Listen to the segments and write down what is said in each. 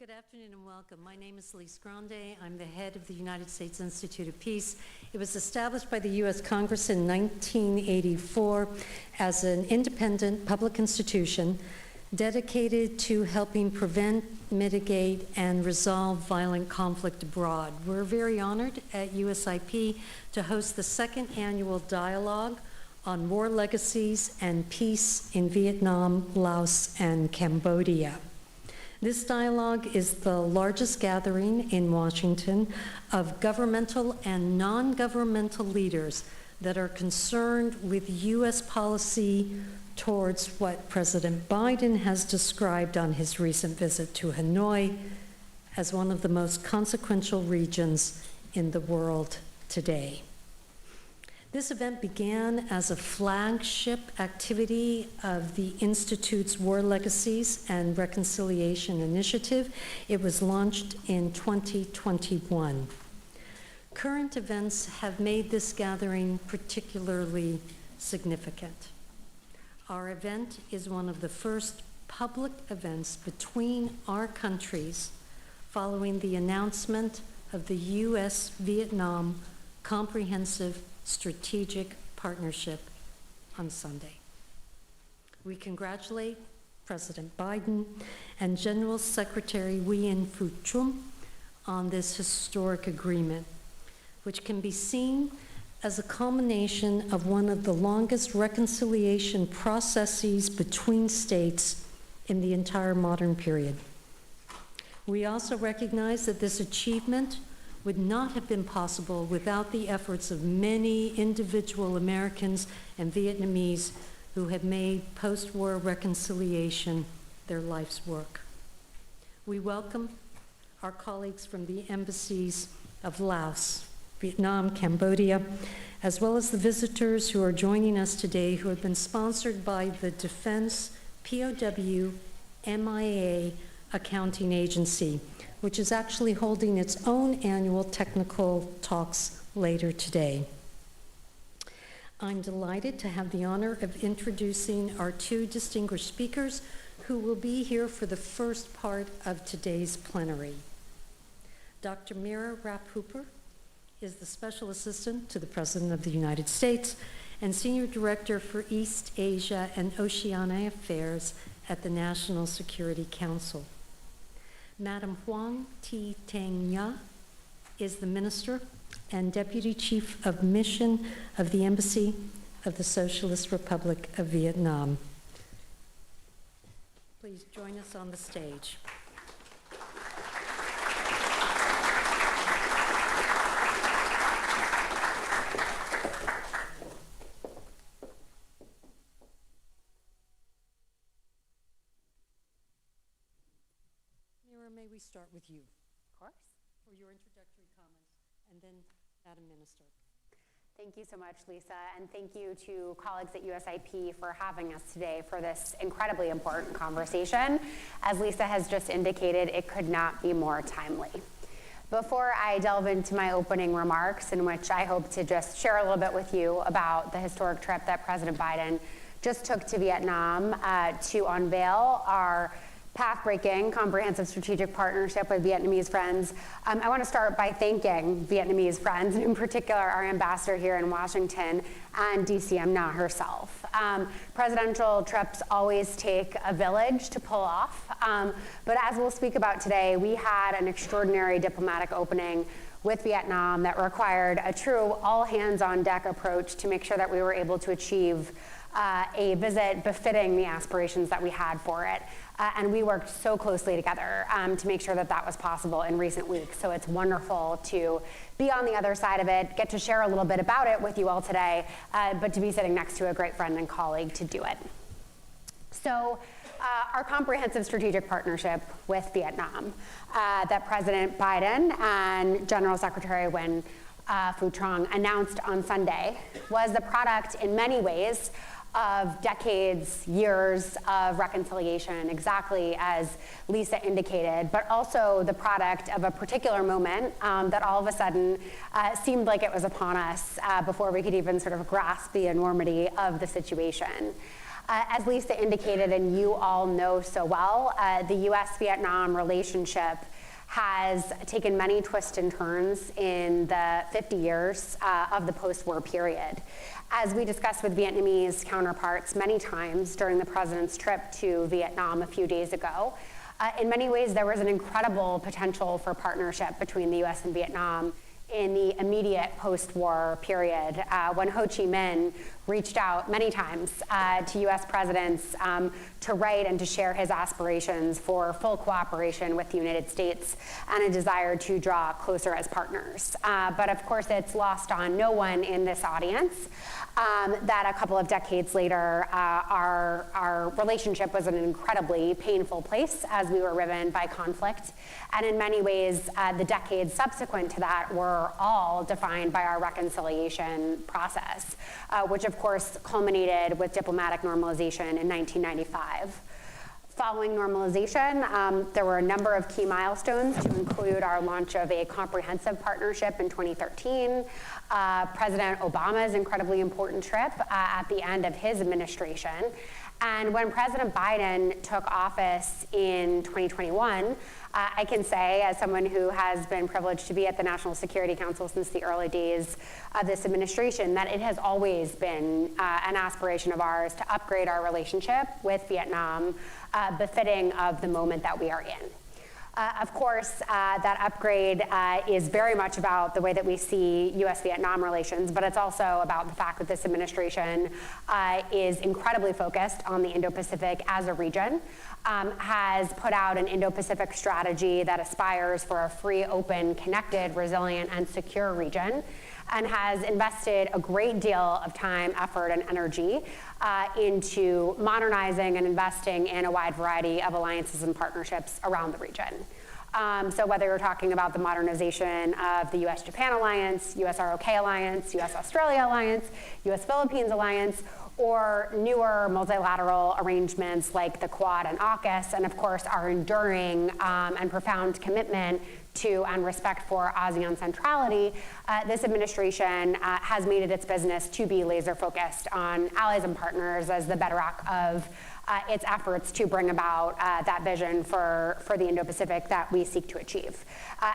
Good afternoon and welcome. My name is Lise Grande. I'm the head of the United States Institute of Peace. It was established by the U.S. Congress in 1984 as an independent public institution dedicated to helping prevent, mitigate, and resolve violent conflict abroad. We're very honored at USIP to host the second annual dialogue on war legacies and peace in Vietnam, Laos, and Cambodia. This dialogue is the largest gathering in Washington of governmental and non-governmental leaders that are concerned with U.S. policy towards what President Biden has described on his recent visit to Hanoi as one of the most consequential regions in the world today. This event began as a flagship activity of the Institute's War Legacies and Reconciliation Initiative. It was launched in 2021. Current events have made this gathering particularly significant. Our event is one of the first public events between our countries following the announcement of the U.S.-Vietnam Comprehensive Strategic Partnership on Sunday. We congratulate President Biden and General Secretary Nguyen Phu Trong on this historic agreement, which can be seen as a culmination of one of the longest reconciliation processes between states in the entire modern period. We also recognize that this achievement would not have been possible without the efforts of many individual Americans and Vietnamese who have made post-war reconciliation their life's work. We welcome our colleagues from the embassies of Laos, Vietnam, Cambodia, as well as the visitors who are joining us today who have been sponsored by the Defense POW MIA Accounting Agency, which is actually holding its own annual technical talks later today. I'm delighted to have the honor of introducing our two distinguished speakers who will be here for the first part of today's plenary. Dr. Mira Rapp-Hooper is the Special Assistant to the President of the United States and Senior Director for East Asia and Oceania Affairs at the National Security Council. Madam Huang Thi Thanh Nha is the Minister and Deputy Chief of Mission of the Embassy of the Socialist Republic of Vietnam. Please join us on the stage. May we start with you? Of course. For your introductory comments, and then Madam Minister. Thank you so much, Lisa, and thank you to colleagues at USIP for having us today for this incredibly important conversation. As Lisa has just indicated, it could not be more timely. Before I delve into my opening remarks, in which I hope to just share a little bit with you about the historic trip that President Biden just took to Vietnam to unveil our path-breaking comprehensive strategic partnership with Vietnamese friends. I want to start by thanking Vietnamese friends, and in particular our ambassador here in Washington and DCM Na herself. Presidential trips always take a village to pull off, but as we'll speak about today, we had an extraordinary diplomatic opening with Vietnam that required a true all-hands-on-deck approach to make sure that we were able to achieve a visit befitting the aspirations that we had for it. And we worked so closely together to make sure that that was possible in recent weeks. So it's wonderful to be on the other side of it, get to share a little bit about it with you all today, but to be sitting next to a great friend and colleague to do it. So our comprehensive strategic partnership with Vietnam that President Biden and General Secretary Nguyen Phu Trong announced on Sunday was the product in many ways of decades, years of reconciliation, exactly as Lisa indicated, but also the product of a particular moment that all of a sudden seemed like it was upon us before we could even sort of grasp the enormity of the situation. As Lisa indicated, and you all know so well, the U.S.-Vietnam relationship has taken many twists and turns in the 50 years of the post-war period. As we discussed with Vietnamese counterparts many times during the president's trip to Vietnam a few days ago, in many ways there was an incredible potential for partnership between the U.S. and Vietnam in the immediate post-war period, when Ho Chi Minh reached out many times to U.S. presidents to write and to share his aspirations for full cooperation with the United States and a desire to draw closer as partners. But of course, it's lost on no one in this audience that a couple of decades later, our relationship was in an incredibly painful place as we were riven by conflict. And in many ways, the decades subsequent to that were all defined by our reconciliation process, which of course culminated with diplomatic normalization in 1995. Following normalization, there were a number of key milestones to include our launch of a comprehensive partnership in 2013, President Obama's incredibly important trip at the end of his administration, and when President Biden took office in 2021, I can say, as someone who has been privileged to be at the National Security Council since the early days of this administration, that it has always been an aspiration of ours to upgrade our relationship with Vietnam, befitting of the moment that we are in. Of course, that upgrade is very much about the way that we see U.S.-Vietnam relations, but it's also about the fact that this administration is incredibly focused on the Indo-Pacific as a region, has put out an Indo-Pacific strategy that aspires for a free, open, connected, resilient, and secure region, and has invested a great deal of time, effort, and energy into modernizing and investing in a wide variety of alliances and partnerships around the region. So whether you're talking about the modernization of the U.S.-Japan Alliance, U.S.-ROK Alliance, U.S.-Australia Alliance, U.S.-Philippines Alliance, or newer multilateral arrangements like the Quad and AUKUS, and of course our enduring and profound commitment to and respect for ASEAN centrality, this administration has made it its business to be laser focused on allies and partners as the bedrock of its efforts to bring about that vision for the Indo-Pacific that we seek to achieve.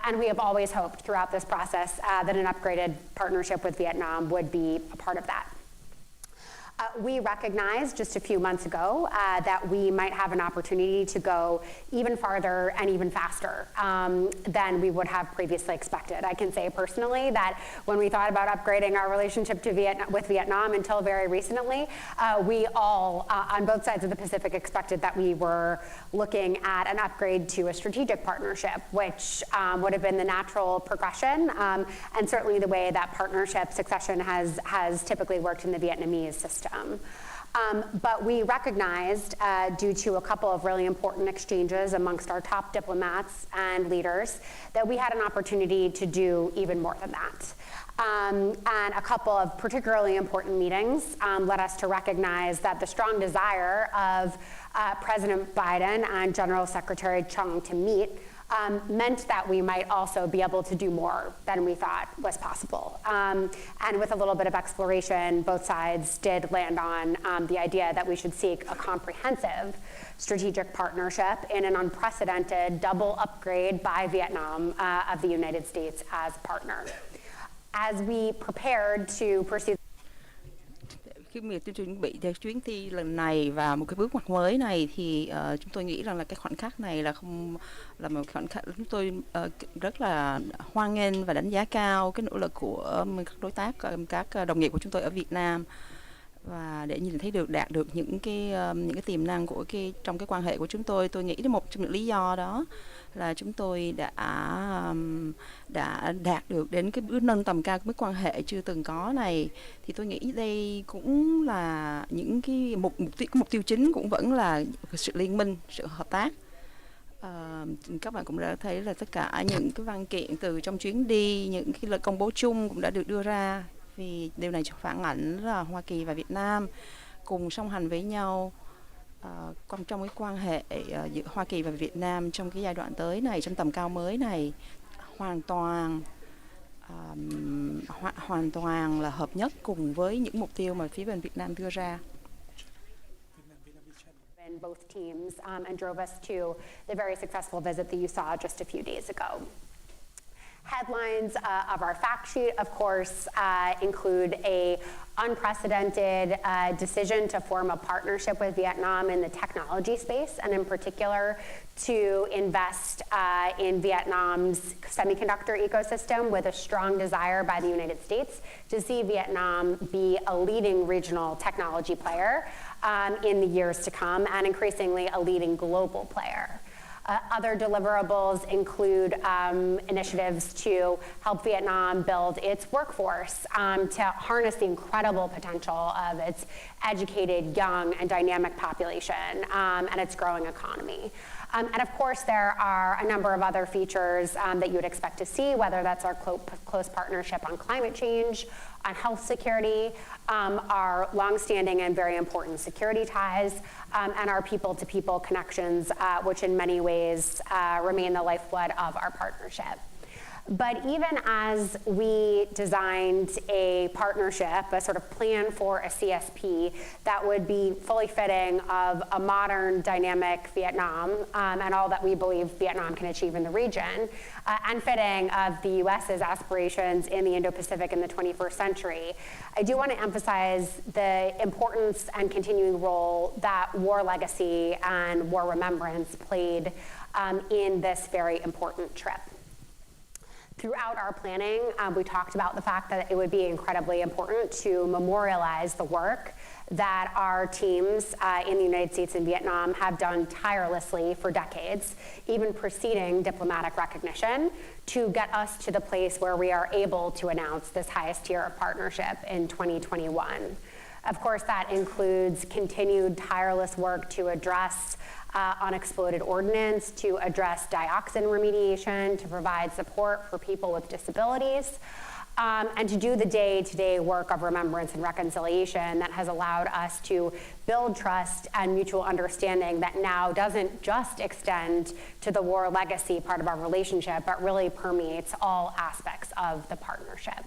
And we have always hoped throughout this process that an upgraded partnership with Vietnam would be a part of that. We recognized just a few months ago that we might have an opportunity to go even farther and even faster than we would have previously expected. I can say personally that when we thought about upgrading our relationship with Vietnam until very recently, we all on both sides of the Pacific expected that we were looking at an upgrade to a strategic partnership, which would have been the natural progression and certainly the way that partnership succession has typically worked in the Vietnamese system. But we recognized, due to a couple of really important exchanges amongst our top diplomats and leaders, that we had an opportunity to do even more than that. And a couple of particularly important meetings led us to recognize that the strong desire of President Biden and General Secretary Chung to meet meant that we might also be able to do more than we thought was possible. And with a little bit of exploration, both sides did land on the idea that we should seek a comprehensive strategic partnership in an unprecedented double upgrade by Vietnam of the United States as partner. As we prepared to pursue Khi mà tôi chuẩn bị cho chuyến đi lần này và một cái bước ngoặt mới này thì chúng tôi nghĩ rằng là cái khoảnh khắc này là không là một khoảnh khắc chúng tôi rất là hoan nghênh và đánh giá cao cái nỗ lực của các đối tác, các đồng nghiệp của chúng tôi ở Việt Nam, và để nhìn thấy đạt được những cái tiềm năng của trong cái quan hệ của chúng tôi nghĩ đến một trong những lý do đó là chúng tôi đã đạt được đến cái bước nâng tầm cao cái mối quan hệ chưa từng có này. Thì tôi nghĩ đây cũng là những cái mục tiêu chính cũng vẫn là sự liên minh, sự hợp tác. Các bạn cũng đã thấy là tất cả những cái văn kiện từ trong chuyến đi, những cái lời công bố chung cũng đã được đưa ra, vì điều này phản ảnh là Hoa Kỳ và Việt Nam cùng song hành với nhau trong cái quan hệ giữa Hoa Kỳ và Việt Nam trong cái giai đoạn tới này, trong tầm cao mới này, hoàn toàn là hợp nhất cùng với những mục tiêu mà phía bên Việt Nam đưa ra. in both teams and drove us to the very successful visit that you saw just a few days ago. Headlines of our fact sheet, of course, include a unprecedented decision to form a partnership with Vietnam in the technology space, and in particular to invest in Vietnam's semiconductor ecosystem, with a strong desire by the United States to see Vietnam be a leading regional technology player in the years to come, and increasingly a leading global player. Other deliverables include initiatives to help Vietnam build its workforce, to harness the incredible potential of its educated, young, and dynamic population and its growing economy. And of course, there are a number of other features that you would expect to see, whether that's our close partnership on climate change, on health security, our longstanding and very important security ties, and our people-to-people connections, which in many ways remain the lifeblood of our partnership. But even as we designed a partnership, a sort of plan for a CSP that would be fully fitting of a modern, dynamic Vietnam and all that we believe Vietnam can achieve in the region, and fitting of the US's aspirations in the Indo-Pacific in the 21st century, I do want to emphasize the importance and continuing role that war legacy and war remembrance played in this very important trip. Throughout our planning, we talked about the fact that it would be incredibly important to memorialize the work that our teams in the United States and Vietnam have done tirelessly for decades, even preceding diplomatic recognition, to get us to the place where we are able to announce this highest tier of partnership in 2021. Of course, that includes continued tireless work to address unexploded ordnance, to address dioxin remediation, to provide support for people with disabilities, and to do the day-to-day work of remembrance and reconciliation that has allowed us to build trust and mutual understanding that now doesn't just extend to the war legacy part of our relationship, but really permeates all aspects of the partnership.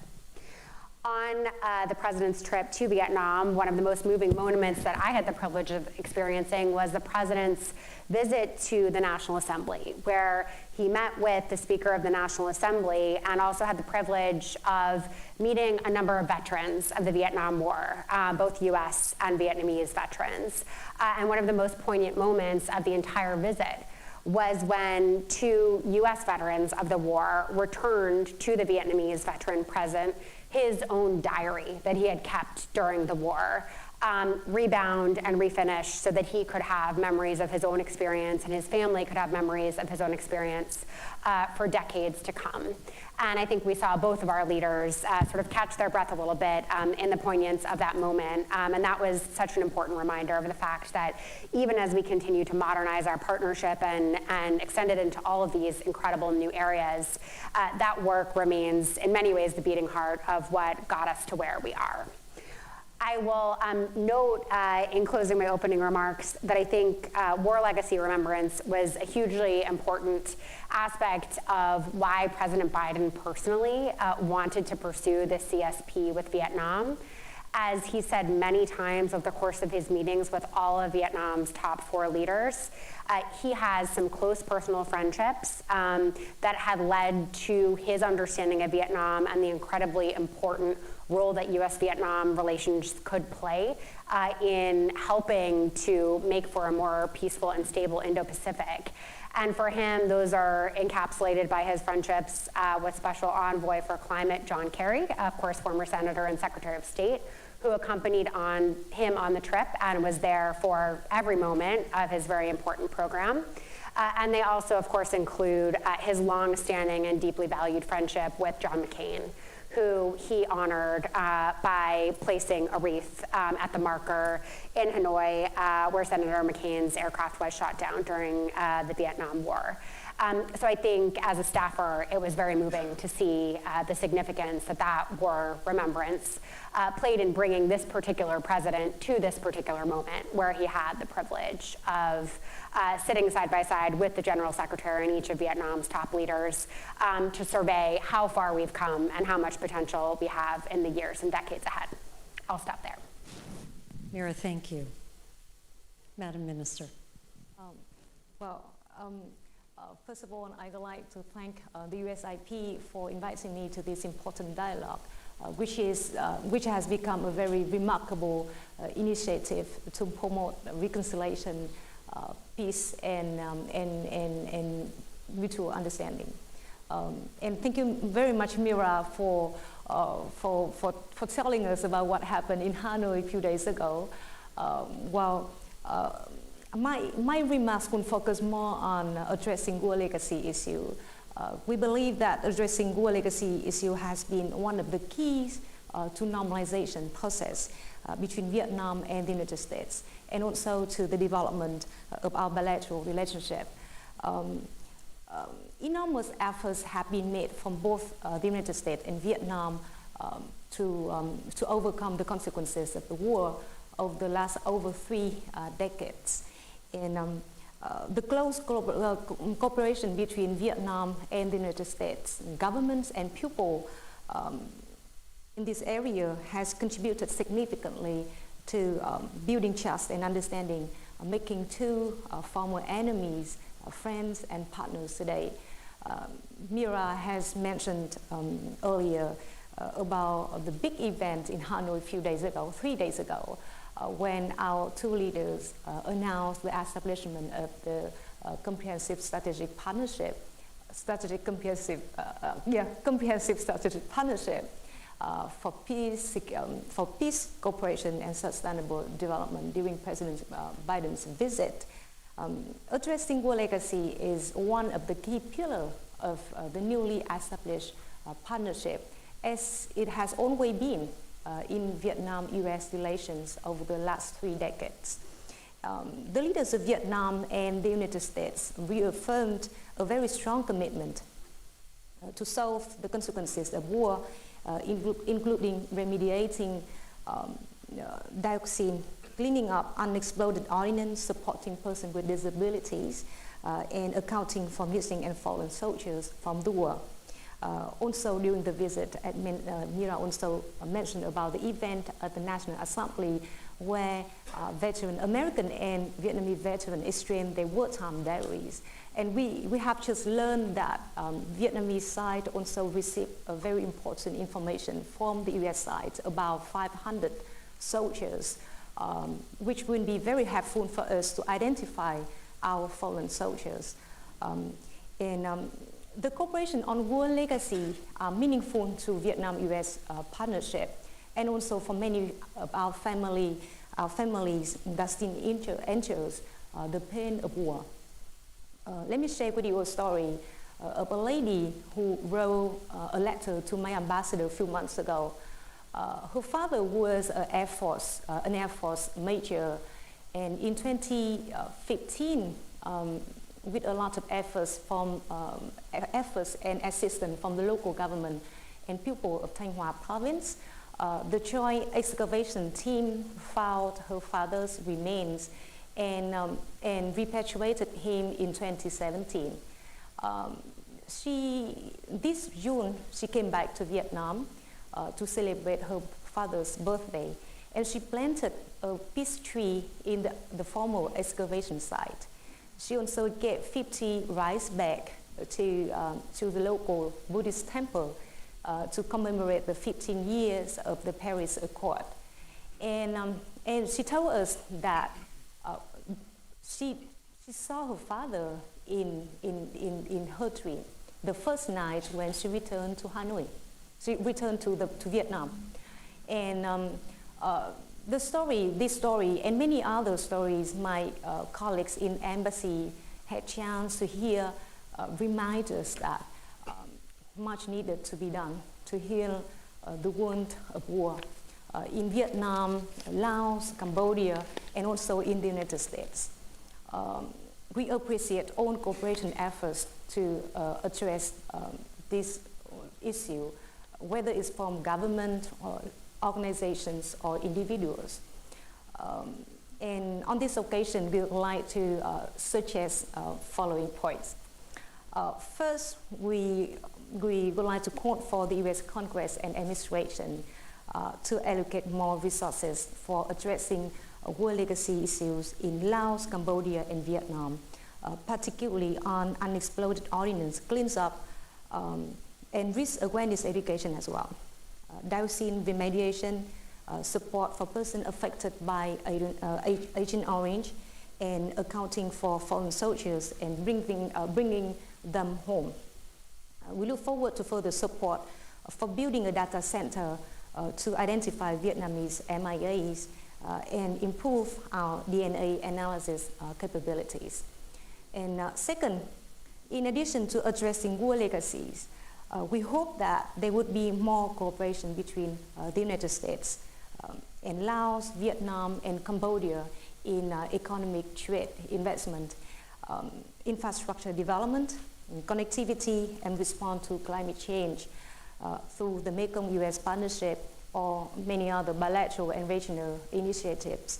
On the president's trip to Vietnam, one of the most moving moments that I had the privilege of experiencing was the president's visit to the National Assembly, where he met with the Speaker of the National Assembly and also had the privilege of meeting a number of veterans of the Vietnam War, both U.S. and Vietnamese veterans. And one of the most poignant moments of the entire visit was when two U.S. veterans of the war returned to the Vietnamese veteran present his own diary that he had kept during the war, rebound and refinish so that he could have memories of his own experience and his family could have memories of his own experience for decades to come. And I think we saw both of our leaders sort of catch their breath a little bit in the poignance of that moment. And that was such an important reminder of the fact that even as we continue to modernize our partnership and extend it into all of these incredible new areas, that work remains in many ways the beating heart of what got us to where we are. I will note in closing my opening remarks that I think war legacy remembrance was a hugely important aspect of why President Biden personally wanted to pursue the CSP with Vietnam. As he said many times over the course of his meetings with all of Vietnam's top 4 leaders, he has some close personal friendships that have led to his understanding of Vietnam and the incredibly important role that U.S.-Vietnam relations could play in helping to make for a more peaceful and stable Indo-Pacific. And for him, those are encapsulated by his friendships with Special Envoy for Climate, John Kerry, of course, former Senator and Secretary of State, who accompanied him on the trip and was there for every moment of his very important program. And they also, of course, include his long-standing and deeply valued friendship with John McCain, who he honored by placing a wreath at the marker in Hanoi, where Senator McCain's aircraft was shot down during the Vietnam War. So I think as a staffer, it was very moving to see the significance that war remembrance played in bringing this particular president to this particular moment where he had the privilege of sitting side by side with the General Secretary and each of Vietnam's top leaders to survey how far we've come and how much potential we have in the years and decades ahead. I'll stop there. Mira, thank you. Madam Minister. First of all, I'd like to thank the USIP for inviting me to this important dialogue, which has become a very remarkable initiative to promote reconciliation, peace, and mutual understanding. And thank you very much, Mira, for telling us about what happened in Hanoi a few days ago. My remarks will focus more on addressing Gua legacy issue. We believe that addressing Gua legacy issue has been one of the keys to normalization process between Vietnam and the United States, and also to the development of our bilateral relationship. Enormous efforts have been made from both the United States and Vietnam to overcome the consequences of the war of the last over 3 decades. And the close cooperation between Vietnam and the United States, governments and people in this area has contributed significantly to building trust and understanding, making two former enemies friends and partners today. Mira has mentioned earlier about the big event in Hanoi 3 days ago, when our two leaders announced the establishment of the comprehensive strategic partnership for peace, cooperation, and sustainable development during President Biden's visit. Addressing Gua legacy is one of the key pillars of the newly established partnership, as it has always been in Vietnam-U.S. relations over the last 3 decades. The leaders of Vietnam and the United States reaffirmed a very strong commitment to solve the consequences of war, including remediating dioxin, cleaning up unexploded ordnance, supporting persons with disabilities, and accounting for missing and fallen soldiers from the war. Also during the visit, Mira also mentioned about the event at the National Assembly where American and Vietnamese veterans exchanged their wartime diaries. And we have just learned that Vietnamese side also received a very important information from the US side about 500 soldiers, which will be very helpful for us to identify our fallen soldiers. The cooperation on Gua legacy are meaningful to Vietnam-U.S. partnership, and also for many of our families that still endures the pain of war. Let me share with you a story of a lady who wrote a letter to my ambassador a few months ago. Her father was an Air Force major, and in 2015, with a lot of efforts and assistance from the local government and people of Thanh Hoa province, the joint excavation team found her father's remains and repatriated him in 2017. This June, she came back to Vietnam to celebrate her father's birthday, and she planted a peace tree in the former excavation site. She also gave 50 rice bags to the local Buddhist temple to commemorate the 15 years of the Paris Accord. And she told us that she saw her father in her dream the first night when she returned to Hanoi. She returned to Vietnam. And this story, and many other stories my colleagues in embassy had chance to hear, remind us that much needed to be done to heal the wound of war in Vietnam, Laos, Cambodia, and also in the United States. We appreciate all cooperation efforts to address this issue, whether it's from government or organizations or individuals. And on this occasion, we would like to suggest following points. First, we would like to call for the U.S. Congress and administration to allocate more resources for addressing war legacy issues in Laos, Cambodia, and Vietnam, particularly on unexploded ordnance cleanup and risk awareness education as well. Dioxin remediation, support for persons affected by Agent Orange, and accounting for fallen soldiers and bringing them home. We look forward to further support for building a data center to identify Vietnamese MIAs and improve our DNA analysis capabilities. And second, in addition to addressing war legacies, we hope that there would be more cooperation between the United States and Laos, Vietnam, and Cambodia in economic trade, investment, infrastructure development, connectivity, and response to climate change through the Mekong-US partnership or many other bilateral and regional initiatives.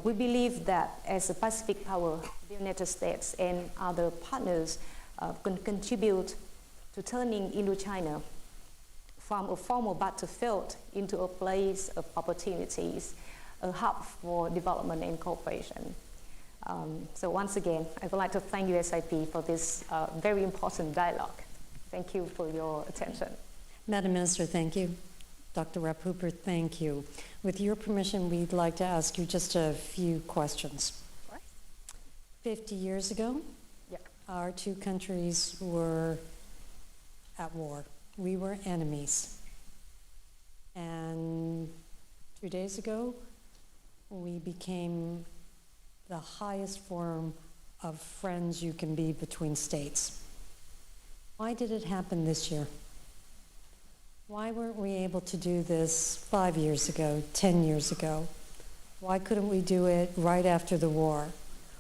We believe that as a Pacific power, the United States and other partners can contribute to turning Indochina from a former battlefield into a place of opportunities, a hub for development and cooperation. So once again, I would like to thank USIP for this very important dialogue. Thank you for your attention. Madam Minister, thank you. Dr. Rep Hooper, thank you. With your permission, we'd like to ask you just a few questions. Of course. 50 years ago, our two countries were at war. We were enemies. And 2 days ago, we became the highest form of friends you can be between states. Why did it happen this year? Why weren't we able to do this 5 years ago, 10 years ago? Why couldn't we do it right after the war?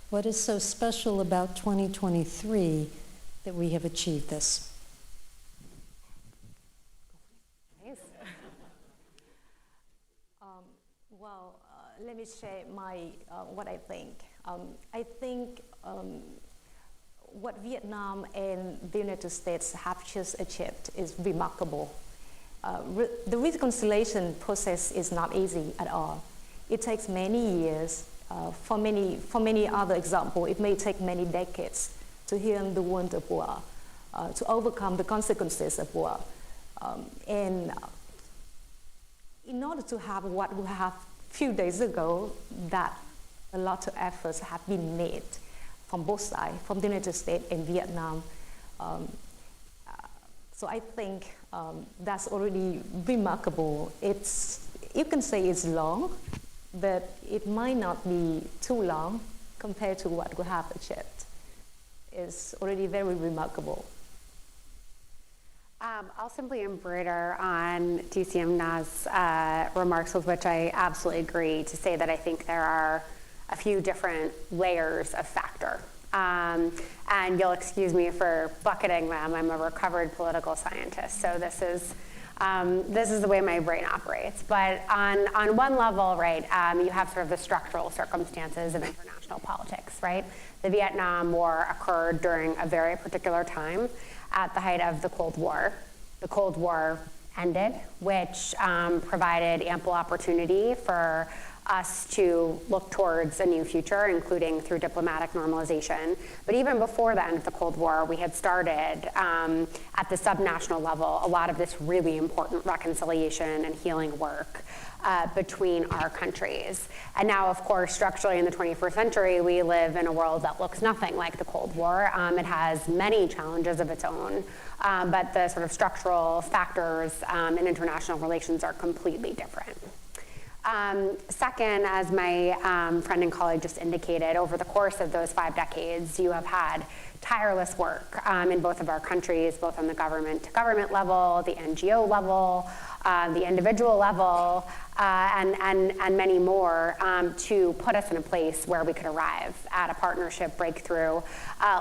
What is so special about 2023 that we have achieved this? Let me share what I think. I think what Vietnam and the United States have just achieved is remarkable. The reconciliation process is not easy at all. It takes many years. For many other examples, it may take many decades to heal the wound of war, to overcome the consequences of war. And in order to have what we have a few days ago, that a lot of efforts have been made from both sides, from the United States and Vietnam. So I think that's already remarkable. You can say it's long, but it might not be too long compared to what we have achieved. It's already very remarkable. I'll simply embroider on DCM Na's remarks, with which I absolutely agree, to say that I think there are a few different layers of factor. And you'll excuse me for bucketing them. I'm a recovered political scientist, so this is the way my brain operates. But on one level, right, you have sort of the structural circumstances of international politics, right? The Vietnam War occurred during a very particular time at the height of the Cold War. The Cold War ended, which provided ample opportunity for us to look towards a new future, including through diplomatic normalization. But even before the end of the Cold War, we had started at the subnational level a lot of this really important reconciliation and healing work between our countries. And now, of course, structurally in the 21st century, we live in a world that looks nothing like the Cold War. It has many challenges of its own, but the sort of structural factors in international relations are completely different. Second, as my friend and colleague just indicated, over the course of those 5 decades, you have had tireless work in both of our countries, both on the government-to-government level, the NGO level, the individual level, and many more, to put us in a place where we could arrive at a partnership breakthrough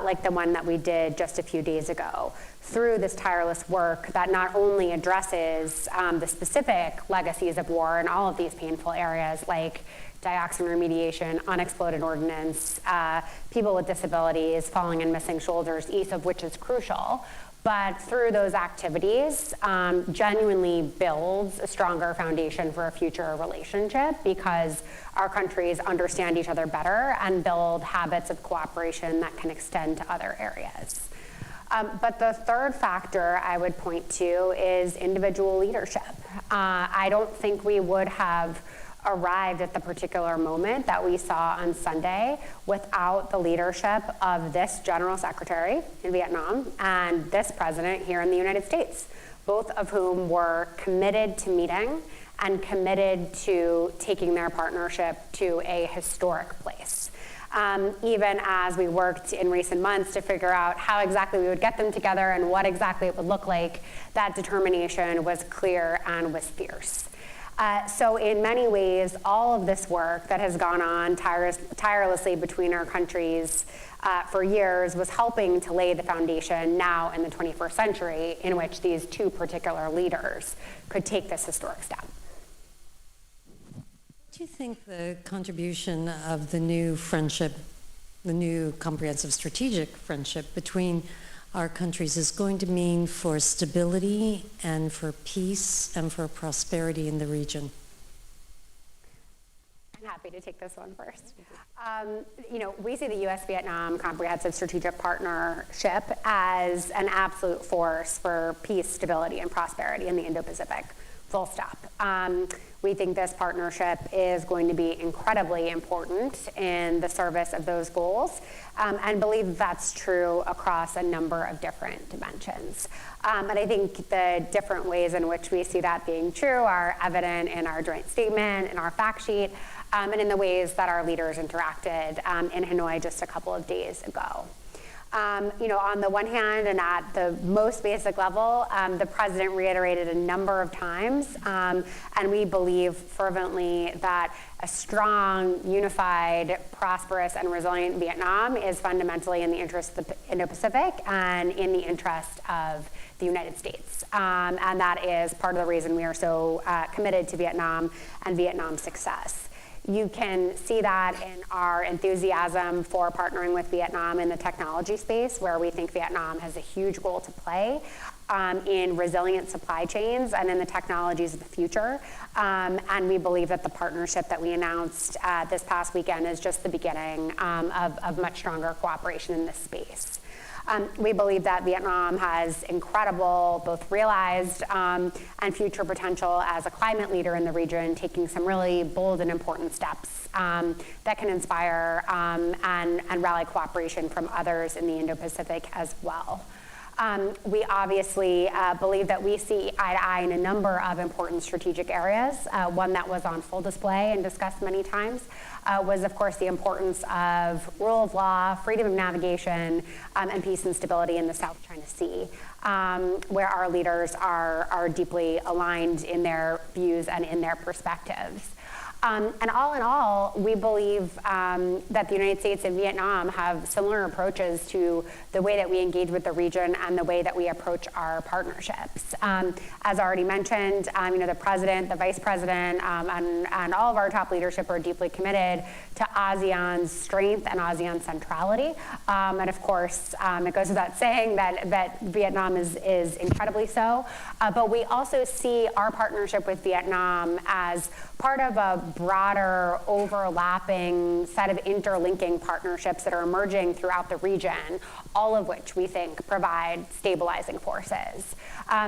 like the one that we did just a few days ago. Through this tireless work that not only addresses the specific legacies of war in all of these painful areas, like dioxin remediation, unexploded ordnance, people with disabilities, falling and missing shoulders, each of which is crucial, but through those activities, genuinely builds a stronger foundation for a future relationship because our countries understand each other better and build habits of cooperation that can extend to other areas. But the third factor I would point to is individual leadership. I don't think we would have arrived at the particular moment that we saw on Sunday without the leadership of this General Secretary in Vietnam and this President here in the United States, both of whom were committed to meeting and committed to taking their partnership to a historic place. Even as we worked in recent months to figure out how exactly we would get them together and what exactly it would look like, that determination was clear and was fierce. So in many ways, all of this work that has gone on tirelessly between our countries for years was helping to lay the foundation now in the 21st century in which these two particular leaders could take this historic step. Do you think the contribution of the new friendship, the new comprehensive strategic friendship between our countries is going to mean for stability and for peace and for prosperity in the region? I'm happy to take this one first. We see the U.S.-Vietnam Comprehensive Strategic Partnership as an absolute force for peace, stability, and prosperity in the Indo-Pacific, full stop. We think this partnership is going to be incredibly important in the service of those goals, and believe that's true across a number of different dimensions. And I think the different ways in which we see that being true are evident in our joint statement, in our fact sheet, and in the ways that our leaders interacted in Hanoi just a couple of days ago. On the one hand, and at the most basic level, the president reiterated a number of times, and we believe fervently that a strong, unified, prosperous, and resilient Vietnam is fundamentally in the interest of the Indo-Pacific and in the interest of the United States. And that is part of the reason we are so committed to Vietnam and Vietnam's success. You can see that in our enthusiasm for partnering with Vietnam in the technology space, where we think Vietnam has a huge role to play in resilient supply chains and in the technologies of the future. And we believe that the partnership that we announced this past weekend is just the beginning of much stronger cooperation in this space. We believe that Vietnam has incredible, both realized and future potential as a climate leader in the region, taking some really bold and important steps that can inspire and rally cooperation from others in the Indo-Pacific as well. We obviously believe that we see eye to eye in a number of important strategic areas. One that was on full display and discussed many times was, of course, the importance of rule of law, freedom of navigation, and peace and stability in the South China Sea, where our leaders are deeply aligned in their views and in their perspectives. And all in all, we believe that the United States and Vietnam have similar approaches to the way that we engage with the region and the way that we approach our partnerships. As already mentioned, the president, the vice president, and all of our top leadership are deeply committed to ASEAN's strength and ASEAN centrality. And of course, it goes without saying that Vietnam is incredibly so. But we also see our partnership with Vietnam as part of a broader, overlapping set of interlinking partnerships that are emerging throughout the region, all of which we think provide stabilizing forces.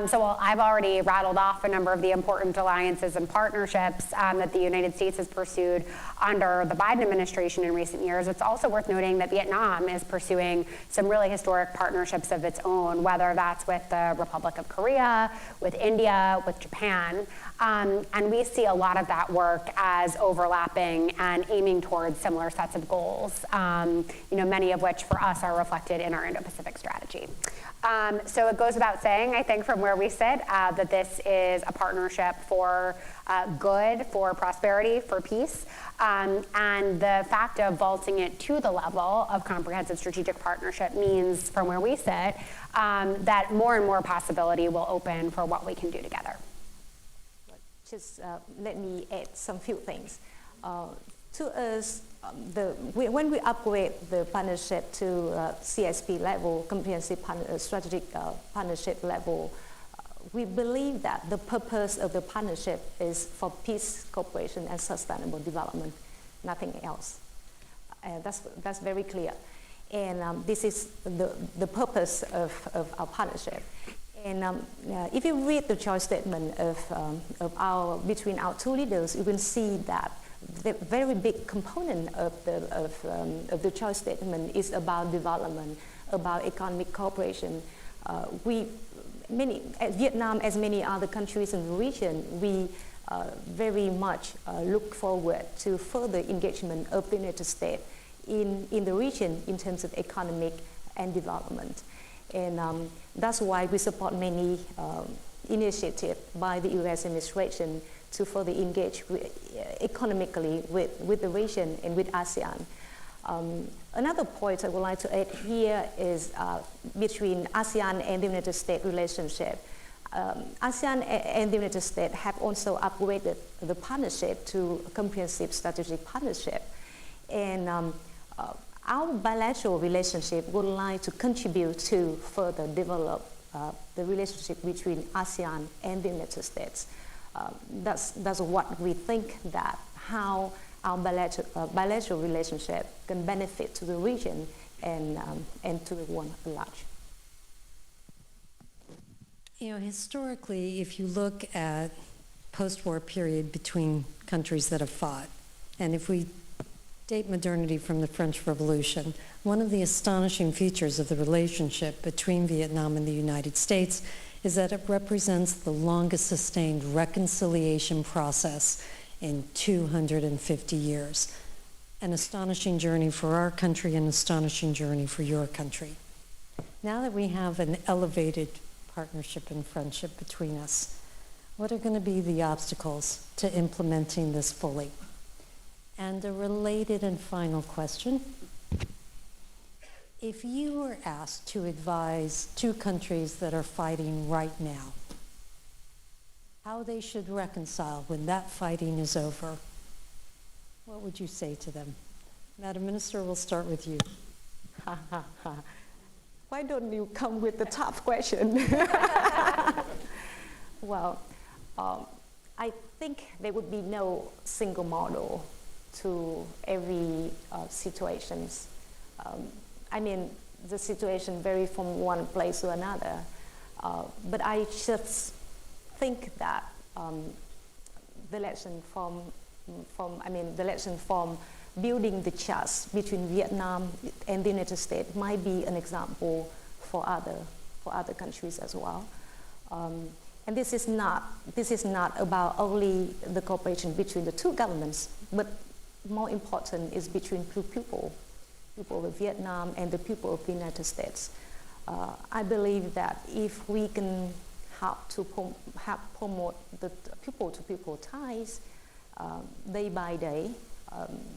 So while I've already rattled off a number of the important alliances and partnerships that the United States has pursued under the Biden administration in recent years, it's also worth noting that Vietnam is pursuing some really historic partnerships of its own, whether that's with the Republic of Korea, with India, with Japan. And we see a lot of that work as overlapping and aiming towards similar sets of goals, many of which for us are reflected in our Indo-Pacific strategy. So it goes without saying, I think, from where we sit, that this is a partnership for good, for prosperity, for peace. And the fact of vaulting it to the level of comprehensive strategic partnership means, from where we sit, that more and more possibility will open for what we can do together. Just let me add some few things. To us, when we upgrade the partnership to CSP level, comprehensive strategic partnership level, we believe that the purpose of the partnership is for peace, cooperation, and sustainable development, nothing else. That's very clear. And this is the purpose of our partnership. And if you read the joint statement between our two leaders, you will see that the very big component of the joint statement is about development, about economic cooperation. Vietnam, as many other countries in the region, we very much look forward to further engagement of the United States in the region in terms of economic and development. And that's why we support many initiatives by the U.S. administration to further engage economically with the region and with ASEAN. Another point I would like to add here is between ASEAN and the United States relationship. ASEAN and the United States have also upgraded the partnership to a comprehensive strategic partnership. And our bilateral relationship would like to contribute to further develop the relationship between ASEAN and the United States. That's what we think, that how our bilateral relationship can benefit to the region and to the world at large. You know, historically, if you look at post-war period between countries that have fought, and if we date modernity from the French Revolution, one of the astonishing features of the relationship between Vietnam and the United States is that it represents the longest sustained reconciliation process in 250 years. An astonishing journey for our country, an astonishing journey for your country. Now that we have an elevated partnership and friendship between us, what are going to be the obstacles to implementing this fully? And a related and final question. If you were asked to advise two countries that are fighting right now, how they should reconcile when that fighting is over, what would you say to them? Madam Minister, we'll start with you. Why don't you come with the tough question? Well, I think there would be no single model to every situations. I mean, the situation varies from one place to another. But I just think that the lesson from building the trust between Vietnam and the United States might be an example for other countries as well. And this is not about only the cooperation between the two governments, but more important is between two people of Vietnam and the people of the United States. I believe that if we can help to promote the people-to-people ties day by day,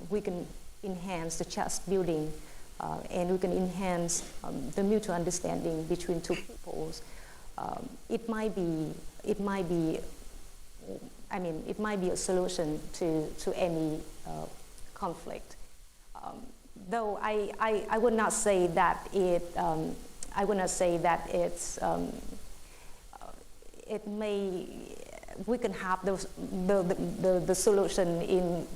we can enhance the trust building and we can enhance the mutual understanding between two peoples. It might be a solution to any conflict. Though I would not say that we can have the solution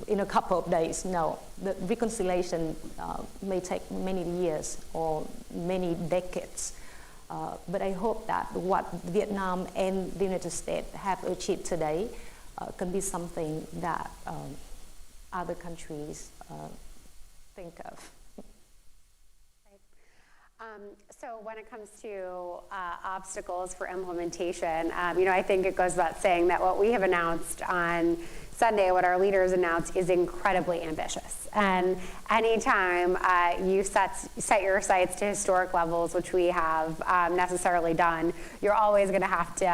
in a couple of days. No, the reconciliation may take many years or many decades. But I hope that what Vietnam and the United States have achieved today can be something that other countries think of. So when it comes to obstacles for implementation, I think it goes without saying that what we have announced on Sunday, what our leaders announced, is incredibly ambitious. And anytime you set your sights to historic levels, which we have necessarily done, you're always going to have to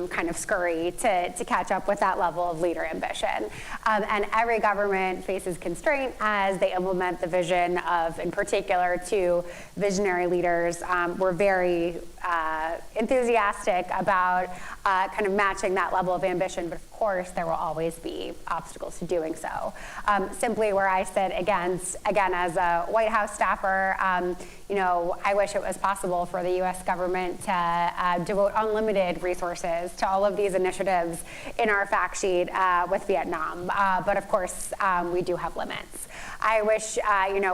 kind of scurry to catch up with that level of leader ambition. And every government faces constraint as they implement the vision of, in particular, two visionary leaders. We're very enthusiastic about kind of matching that level of ambition, but of course, course, there will always be obstacles to doing so. Simply where I sit again as a White House staffer, I wish it was possible for the U.S. government to devote unlimited resources to all of these initiatives in our fact sheet with Vietnam. But of course, we do have limits. I wish,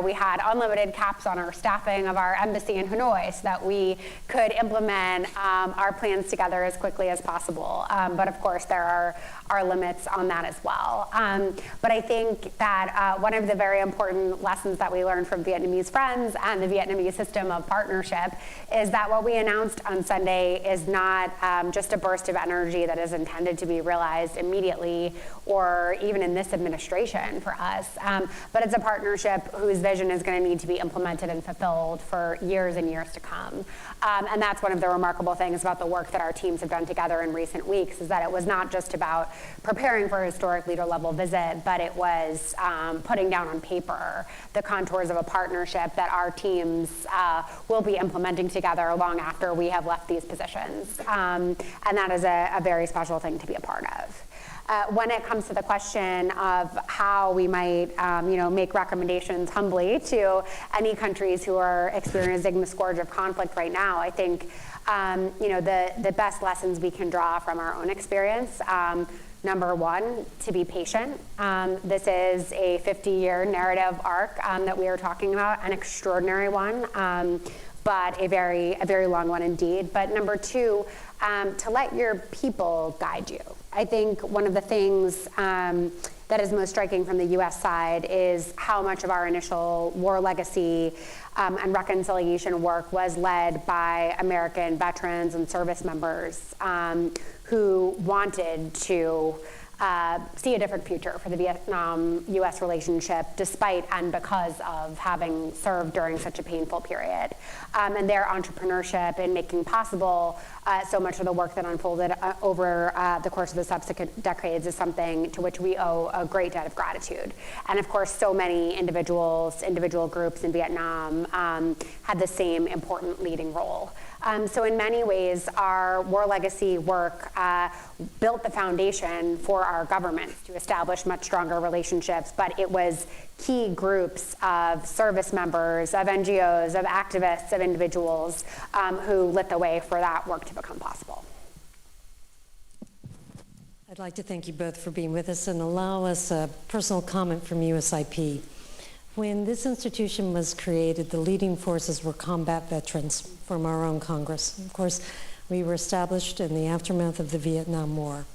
we had unlimited caps on our staffing of our embassy in Hanoi so that we could implement our plans together as quickly as possible. But of course, there are limits on that as well. But I think that one of the very important lessons that we learned from Vietnamese friends and the Vietnamese system of partnership is that what we announced on Sunday is not just a burst of energy that is intended to be realized immediately or even in this administration for us, but it's a partnership whose vision is going to need to be implemented and fulfilled for years and years to come. And that's one of the remarkable things about the work that our teams have done together in recent weeks, is that it was not just about preparing for a historic leader level visit, but it was putting down on paper the contours of a partnership that our teams will be implementing together long after we have left these positions. And that is a very special thing to be a part of. When it comes to the question of how we might, make recommendations humbly to any countries who are experiencing the scourge of conflict right now, I think, the best lessons we can draw from our own experience. Number one, to be patient. This is a 50-year narrative arc that we are talking about, an extraordinary one, but a very long one indeed. But number two, to let your people guide you. I think one of the things that is most striking from the U.S. side is how much of our initial war legacy and reconciliation work was led by American veterans and service members who wanted to see a different future for the Vietnam-U.S. relationship, despite and because of having served during such a painful period. And their entrepreneurship in making possible so much of the work that unfolded over the course of the subsequent decades is something to which we owe a great debt of gratitude. And of course, so many individual groups in Vietnam had the same important leading role. So in many ways, our war legacy work built the foundation for our governments to establish much stronger relationships, but it was key groups of service members, of NGOs, of activists, of individuals who lit the way for that work to become possible. I'd like to thank you both for being with us and allow us a personal comment from USIP. When this institution was created, the leading forces were combat veterans from our own Congress. Of course, we were established in the aftermath of the Vietnam War.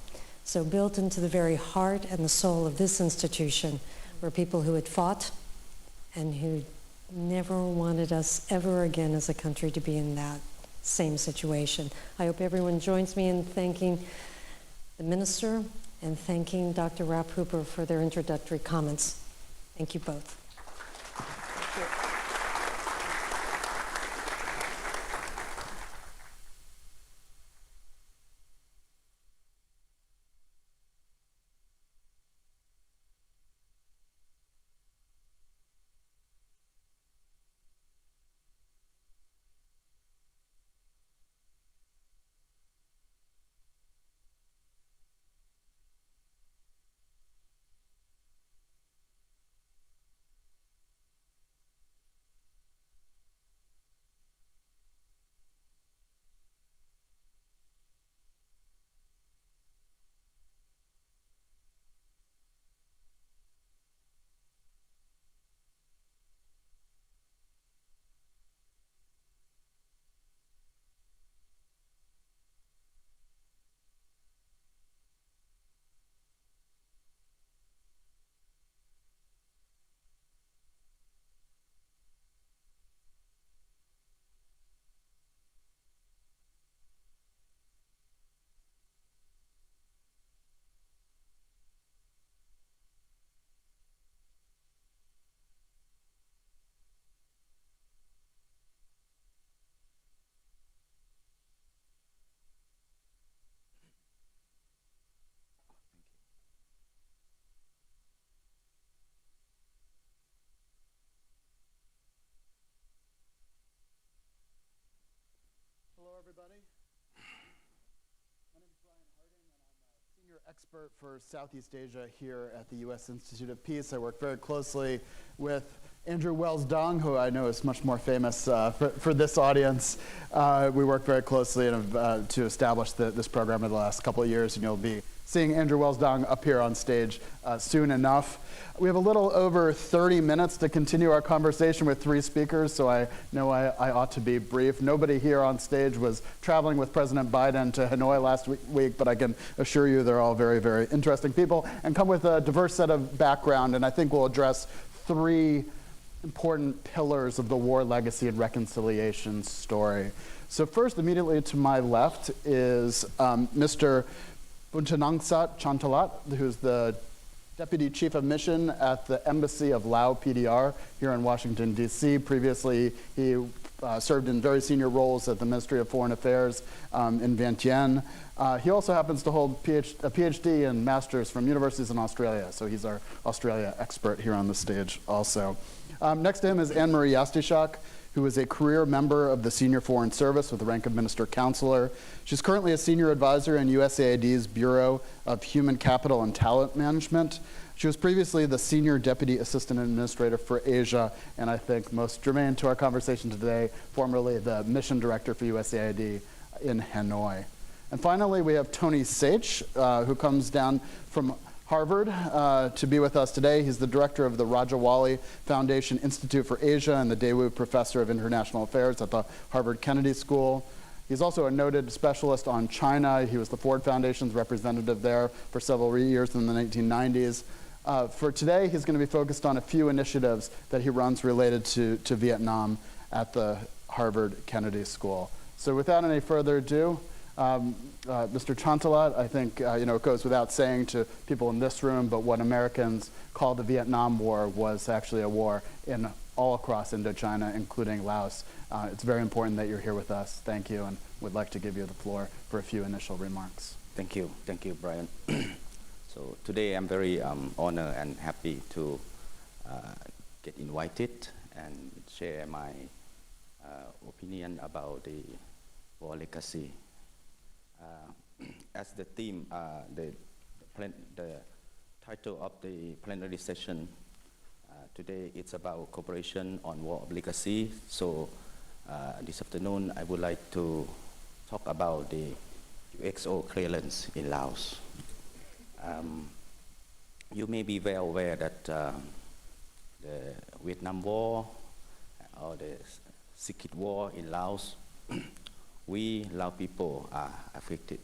So built into the very heart and the soul of this institution were people who had fought and who never wanted us ever again as a country to be in that same situation. I hope everyone joins me in thanking the minister and thanking Dr. Rapp Hooper for their introductory comments. Thank you both. Senior expert for Southeast Asia here at the U.S. Institute of Peace. I work very closely with Andrew Wells-Dong, who I know is much more famous for this audience. We work very closely to establish this program in the last couple of years, and you'll be seeing Andrew Wells-Dong up here on stage soon enough. We have a little over 30 minutes to continue our conversation with three speakers, so I know I ought to be brief. Nobody here on stage was traveling with President Biden to Hanoi last week, but I can assure you they're all very, very interesting people and come with a diverse set of background, and I think we'll address three important pillars of the war legacy and reconciliation story. So first, immediately to my left is Mr. Bunchanangsat Chantalat, who's the Deputy Chief of Mission at the Embassy of Laos PDR here in Washington, D.C. Previously, he served in very senior roles at the Ministry of Foreign Affairs in Vientiane. He also happens to hold a PhD and master's from universities in Australia, so he's our Australia expert here on the stage also. Next to him is Anne-Marie Yastishak, who is a career member of the Senior Foreign Service with the rank of Minister Counselor. She's currently a senior advisor in USAID's Bureau of Human Capital and Talent Management. She was previously the Senior Deputy Assistant Administrator for Asia, and I think most germane to our conversation today, formerly the Mission Director for USAID in Hanoi. And finally, we have Tony Sach, who comes down from Harvard to be with us today. He's the director of the Rajawali Foundation Institute for Asia and the Daewoo Professor of International Affairs at the Harvard Kennedy School. He's also a noted specialist on China. He was the Ford Foundation's representative there for several years in the 1990s. For today, he's going to be focused on a few initiatives that he runs related to Vietnam at the Harvard Kennedy School. So without any further ado, Mr. Chantalat, I think it goes without saying to people in this room, but what Americans call the Vietnam War was actually a war in all across Indochina, including Laos. It's very important that you're here with us. Thank you, and would like to give you the floor for a few initial remarks. Thank you, Brian. So today I'm very honored and happy to get invited and share my opinion about the war legacy. As the theme, the title of the plenary session today, it's about cooperation on war of legacy. So this afternoon, I would like to talk about the UXO clearance in Laos. You may be well aware that the Vietnam War or the Secret War in Laos, we Lao people are affected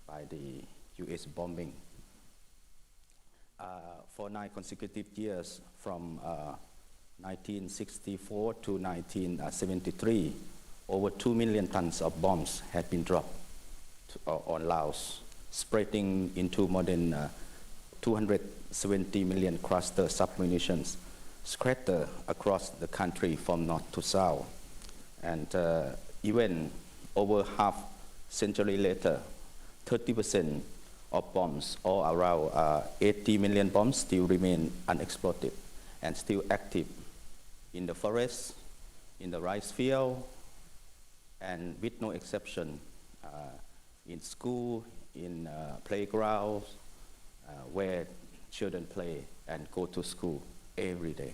by the U.S. bombing. For 9 consecutive years, from 1964 to 1973, over 2 million tons of bombs had been dropped on Laos, spreading into more than 270 million cluster submunitions scattered across the country from north to south. And even over half century later, 30% of bombs, or around 80 million bombs, still remain unexploded and still active in the forest, in the rice field, and with no exception, in school, in playgrounds, where children play and go to school every day.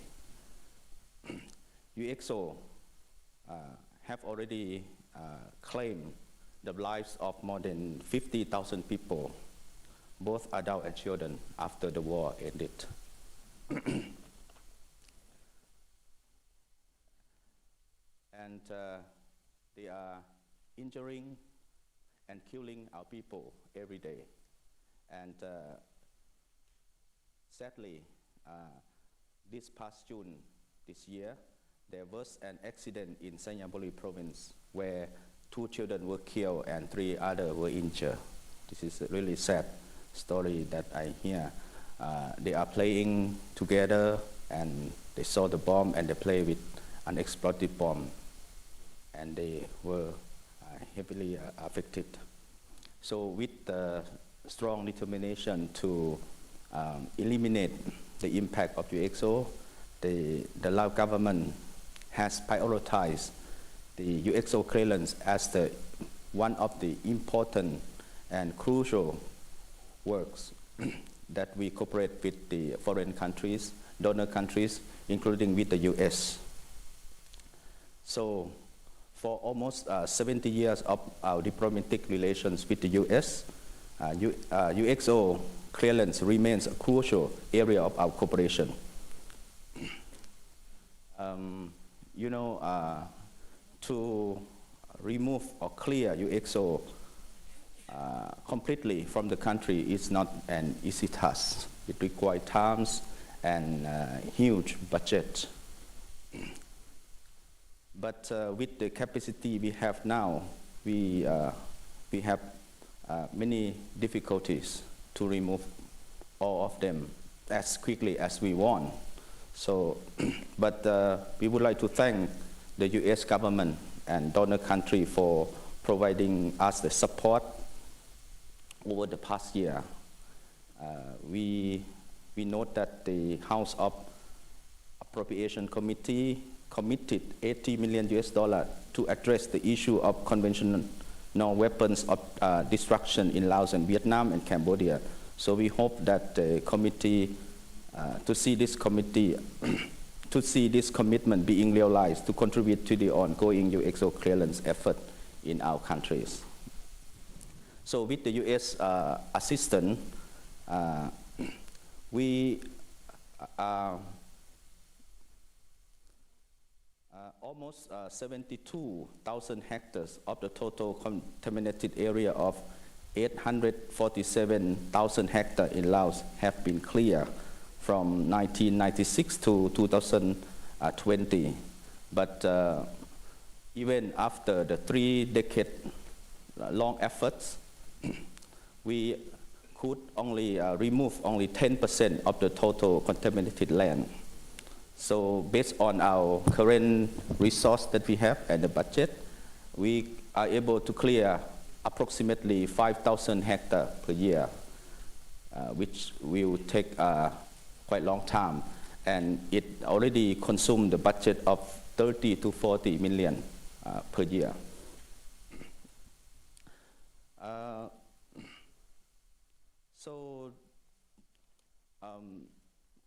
UXO have already claimed the lives of more than 50,000 people, both adults and children, after the war ended. And they are injuring and killing our people every day. And sadly, this past June this year, there was an accident in Sanyabuli province where 2 children were killed and 3 others were injured. This is a really sad story that I hear. They are playing together and they saw the bomb and they play with unexploded bomb, and they were heavily affected. So with the strong determination to eliminate the impact of UXO, the Lao government has prioritized the UXO clearance as one of the important and crucial works that we cooperate with the foreign countries, donor countries, including with the US. So for almost 70 years of our diplomatic relations with the US, UXO clearance remains a crucial area of our cooperation. To remove or clear UXO completely from the country is not an easy task. It requires time and huge budget. But with the capacity we have now, we have many difficulties to remove all of them as quickly as we want. So, but we would like to thank the US government and donor country for providing us the support over the past year. We note that the House of Appropriation Committee committed $80 million to address the issue of conventional weapons of destruction in Laos and Vietnam and Cambodia. So we hope that the committee, to see this commitment being realized to contribute to the ongoing UXO clearance effort in our countries. So with the US assistance, we almost 72,000 hectares of the total contaminated area of 847,000 hectares in Laos have been cleared from 1996 to 2020. But even after the 3-decade-long efforts, we could only remove only 10% of the total contaminated land. So based on our current resource that we have and the budget, we are able to clear approximately 5,000 hectares per year, which will take quite a long time. And it already consumed the budget of 30 to 40 million per year.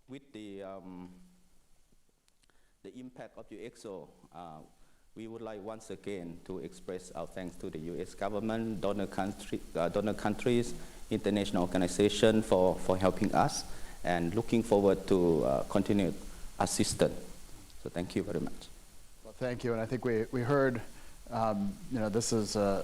With the impact of UXO, we would like once again to express our thanks to the US government, donor countries, international organizations for helping us, and looking forward to continued assistance. So thank you very much. Well, thank you, and I think we heard, this is an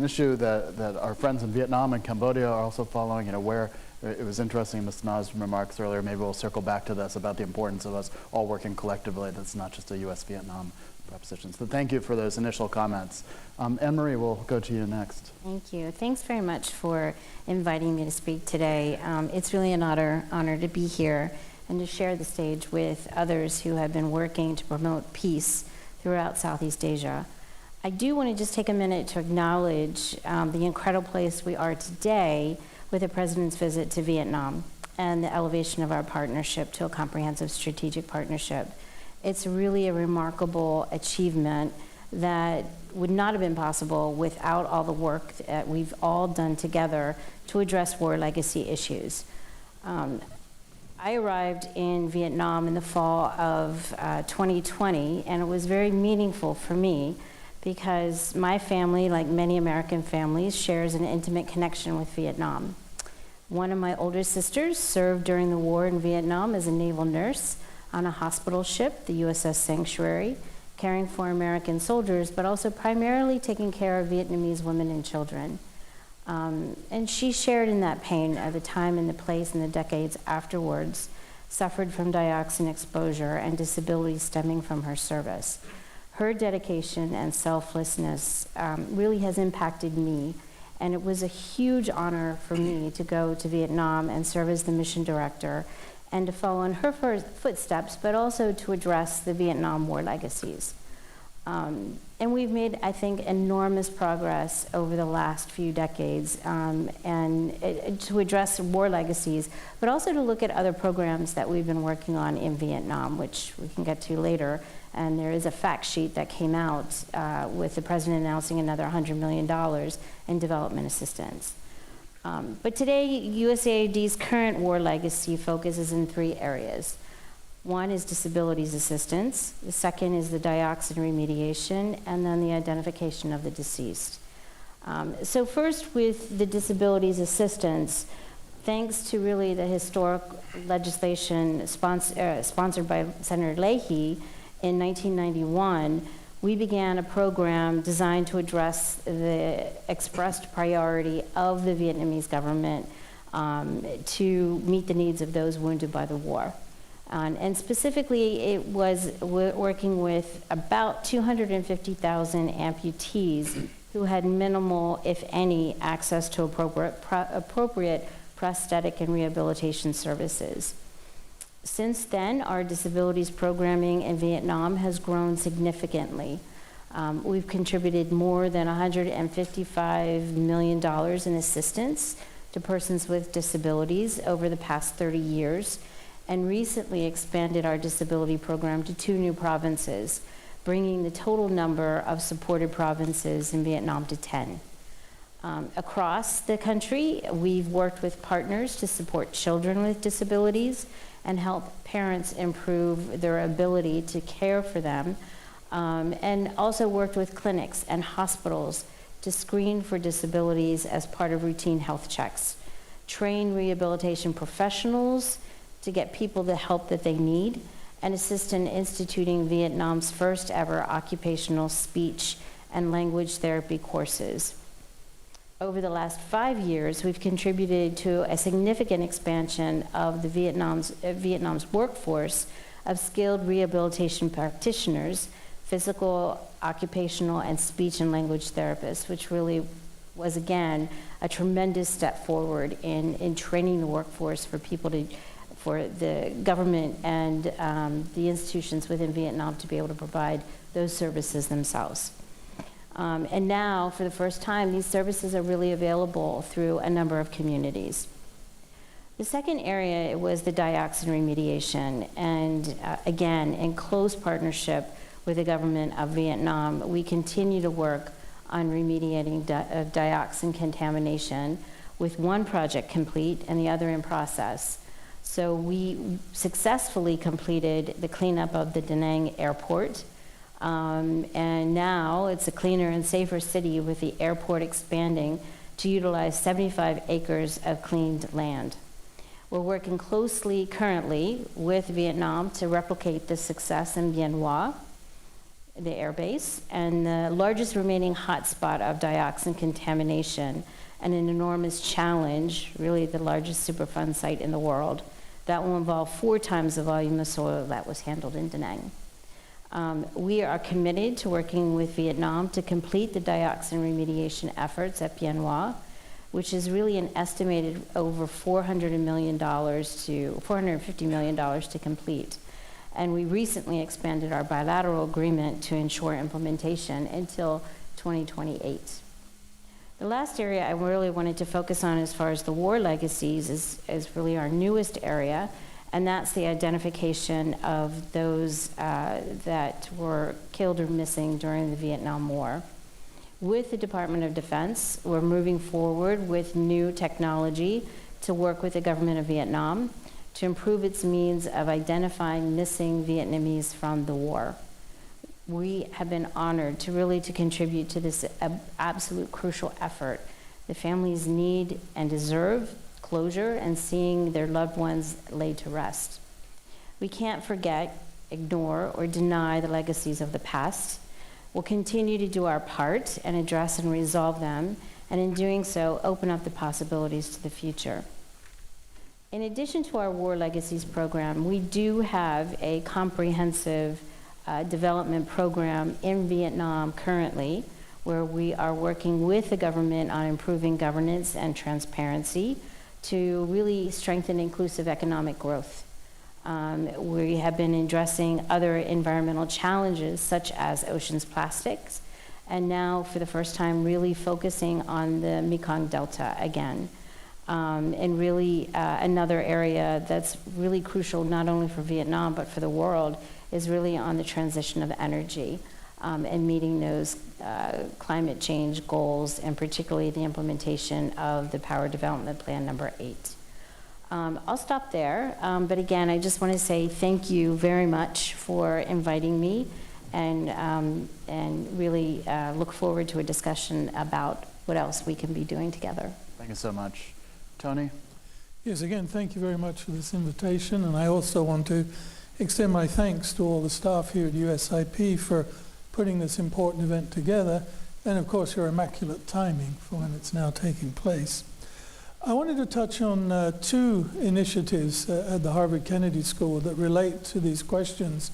issue that our friends in Vietnam and Cambodia are also following. Where it was interesting, Ms. Na's remarks earlier. Maybe we'll circle back to this about the importance of us all working collectively. That's not just a U.S.-Vietnam proposition. So thank you for those initial comments. Anne-Marie, we'll go to you next. Thank you. Thanks very much for inviting me to speak today. It's really an honor to be here and to share the stage with others who have been working to promote peace throughout Southeast Asia. I do want to just take a minute to acknowledge the incredible place we are today with the President's visit to Vietnam and the elevation of our partnership to a comprehensive strategic partnership. It's really a remarkable achievement that would not have been possible without all the work that we've all done together to address war legacy issues. I arrived in Vietnam in the fall of 2020, and it was very meaningful for me because my family, like many American families, shares an intimate connection with Vietnam. One of my older sisters served during the war in Vietnam as a naval nurse on a hospital ship, the USS Sanctuary, caring for American soldiers, but also primarily taking care of Vietnamese women and children. And she shared in that pain at the time and the place and the decades afterwards, suffered from dioxin exposure and disabilities stemming from her service. Her dedication and selflessness really has impacted me, and it was a huge honor for me to go to Vietnam and serve as the mission director and to follow in her footsteps, but also to address the Vietnam war legacies. And we've made, I think, enormous progress over the last few decades to address war legacies, but also to look at other programs that we've been working on in Vietnam, which we can get to later. And there is a fact sheet that came out with the president announcing another $100 million in development assistance. But today, USAID's current war legacy focuses in 3 areas. One is disabilities assistance, the second is the dioxin remediation, and then the identification of the deceased. So first with the disabilities assistance, thanks to really the historic legislation sponsored by Senator Leahy in 1991, we began a program designed to address the expressed priority of the Vietnamese government to meet the needs of those wounded by the war. And specifically, it was working with about 250,000 amputees who had minimal, if any, access to appropriate prosthetic and rehabilitation services. Since then, our disabilities programming in Vietnam has grown significantly. We've contributed more than $155 million in assistance to persons with disabilities over the past 30 years, and recently expanded our disability program to 2 new provinces, bringing the total number of supported provinces in Vietnam to 10. Across the country, we've worked with partners to support children with disabilities and help parents improve their ability to care for them, and also worked with clinics and hospitals to screen for disabilities as part of routine health checks, train rehabilitation professionals to get people the help that they need, and assist in instituting Vietnam's first ever occupational speech and language therapy courses. Over the last 5 years, we've contributed to a significant expansion of the Vietnam's workforce of skilled rehabilitation practitioners, physical, occupational, and speech and language therapists, which really was, again, a tremendous step forward in training the workforce for the government and the institutions within Vietnam to be able to provide those services themselves. And now, for the first time, these services are really available through a number of communities. The second area was the dioxin remediation, and again, in close partnership with the government of Vietnam, we continue to work on remediating dioxin contamination, with one project complete and the other in process. So we successfully completed the cleanup of the Da Nang airport, and now it's a cleaner and safer city, with the airport expanding to utilize 75 acres of cleaned land. We're working closely currently with Vietnam to replicate this success in Bien Hoa, the airbase, and the largest remaining hotspot of dioxin contamination, and an enormous challenge, really the largest Superfund site in the world. That will involve 4 times the volume of soil that was handled in Da Nang. We are committed to working with Vietnam to complete the dioxin remediation efforts at Bien Hoa, which is really an estimated over $450 million to complete. And we recently expanded our bilateral agreement to ensure implementation until 2028. The last area I really wanted to focus on as far as the war legacies is really our newest area, and that's the identification of those that were killed or missing during the Vietnam War. With the Department of Defense, we're moving forward with new technology to work with the government of Vietnam to improve its means of identifying missing Vietnamese from the war. We have been honored to contribute to this absolute crucial effort. The families need and deserve closure and seeing their loved ones laid to rest. We can't forget, ignore, or deny the legacies of the past. We'll continue to do our part and address and resolve them, and in doing so, open up the possibilities to the future. In addition to our War Legacies program, we do have a comprehensive development program in Vietnam currently, where we are working with the government on improving governance and transparency to really strengthen inclusive economic growth. We have been addressing other environmental challenges such as oceans plastics, and now for the first time really focusing on the Mekong Delta again. And really another area that's really crucial not only for Vietnam but for the world is really on the transition of energy and meeting those climate change goals, and particularly the implementation of the Power Development Plan number 8. I'll stop there, but again, I just want to say thank you very much for inviting me, and really look forward to a discussion about what else we can be doing together. Thank you so much. Tony? Yes, again, thank you very much for this invitation, and I also want to extend my thanks to all the staff here at USIP for putting this important event together, and of course your immaculate timing for when it's now taking place. I wanted to touch on two initiatives at the Harvard Kennedy School that relate to these questions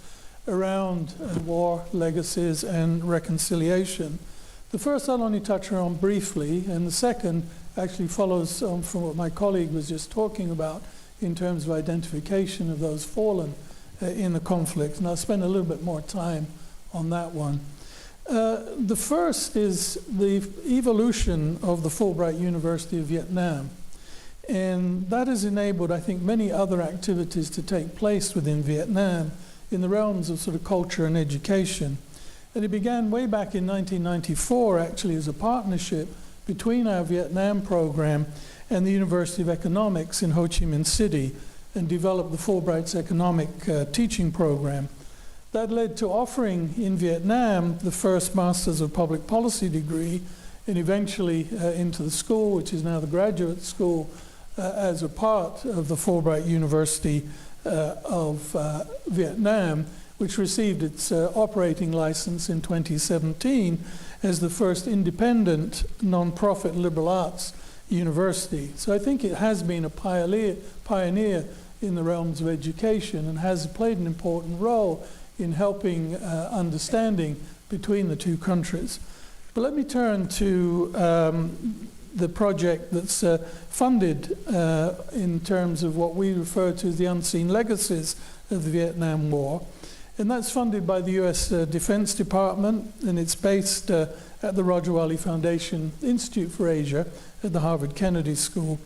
around war, legacies, and reconciliation. The first I'll only touch on briefly, and the second actually follows on from what my colleague was just talking about in terms of identification of those fallen in the conflict, and I'll spend a little bit more time on that one. The first is the evolution of the Fulbright University of Vietnam, and that has enabled, I think, many other activities to take place within Vietnam in the realms of sort of culture and education. And it began way back in 1994, actually, as a partnership between our Vietnam program and the University of Economics in Ho Chi Minh City, and developed the Fulbright's economic teaching program. That led to offering in Vietnam the first Masters of Public Policy degree, and eventually into the school, which is now the graduate school, as a part of the Fulbright University of Vietnam, which received its operating license in 2017 as the first independent non-profit liberal arts university. So I think it has been a pioneer in the realms of education and has played an important role in helping understanding between the two countries. But let me turn to the project that's funded in terms of what we refer to as the unseen legacies of the Vietnam War. And that's funded by the US Defense Department, and it's based at the Roger Wiley Foundation Institute for Asia at the Harvard Kennedy School.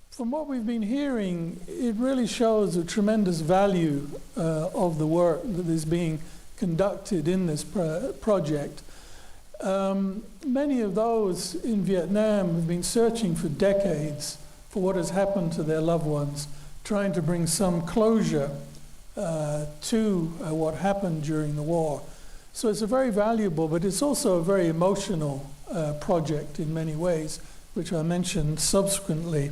From what we've been hearing, it really shows a tremendous value of the work that is being conducted in this project. Many of those in Vietnam have been searching for decades for what has happened to their loved ones, trying to bring some closure to what happened during the war. So it's a very valuable, but it's also a very emotional project in many ways, which I mentioned subsequently.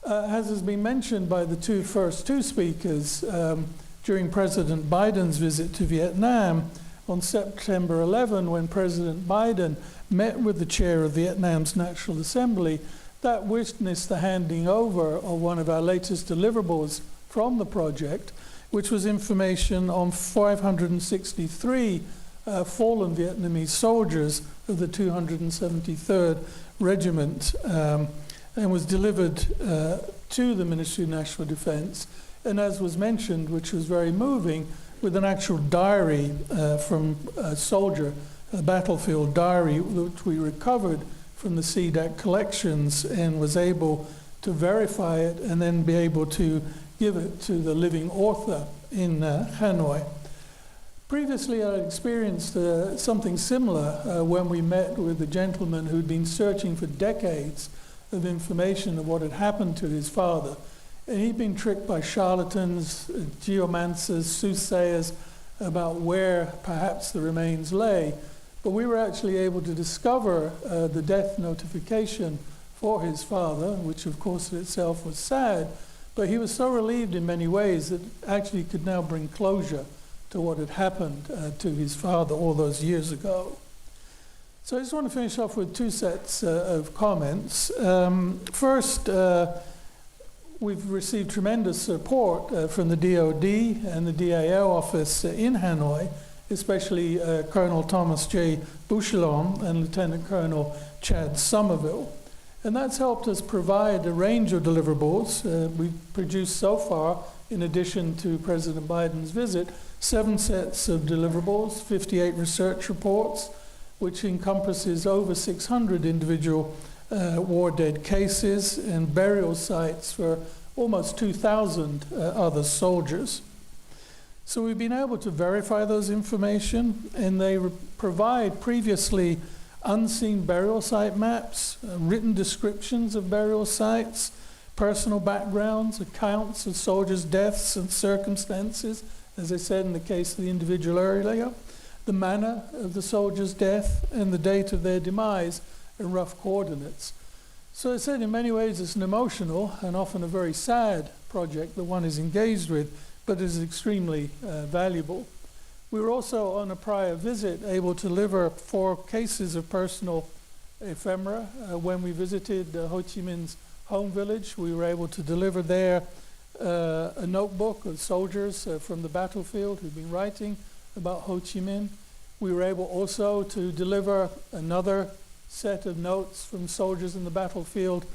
As has been mentioned by the first two speakers, during President Biden's visit to Vietnam on September 11, when President Biden met with the chair of Vietnam's National Assembly, that witnessed the handing over of one of our latest deliverables from the project, which was information on 563 fallen Vietnamese soldiers of the 273rd Regiment, and was delivered to the Ministry of National Defense. And as was mentioned, which was very moving, with an actual diary from a soldier, a battlefield diary, which we recovered from the CDAC collections and was able to verify it and then be able to give it to the living author in Hanoi. Previously, I experienced something similar when we met with a gentleman who'd been searching for decades of information of what had happened to his father. And he'd been tricked by charlatans, geomancers, soothsayers about where perhaps the remains lay. But we were actually able to discover the death notification for his father, which of course in itself was sad, but he was so relieved in many ways that actually could now bring closure to what had happened to his father all those years ago. So I just want to finish off with two sets of comments. First, we've received tremendous support from the DoD and the DAO office in Hanoi, especially Colonel Thomas J. Bouchelon and Lieutenant Colonel Chad Somerville. And that's helped us provide a range of deliverables. We've produced so far, in addition to President Biden's visit, 7 sets of deliverables, 58 research reports, which encompasses over 600 individual war dead cases and burial sites for almost 2,000 other soldiers. So we've been able to verify those information, and they provide previously unseen burial site maps, written descriptions of burial sites, personal backgrounds, accounts of soldiers' deaths and circumstances, as I said in the case of the individual earlier, the manner of the soldier's death and the date of their demise, and rough coordinates. So I said in many ways it's an emotional and often a very sad project that one is engaged with, but is extremely valuable. We were also on a prior visit able to deliver 4 cases of personal ephemera. When we visited Ho Chi Minh's home village, we were able to deliver there a notebook of soldiers from the battlefield who'd been writing about Ho Chi Minh. We were able also to deliver another set of notes from soldiers in the battlefield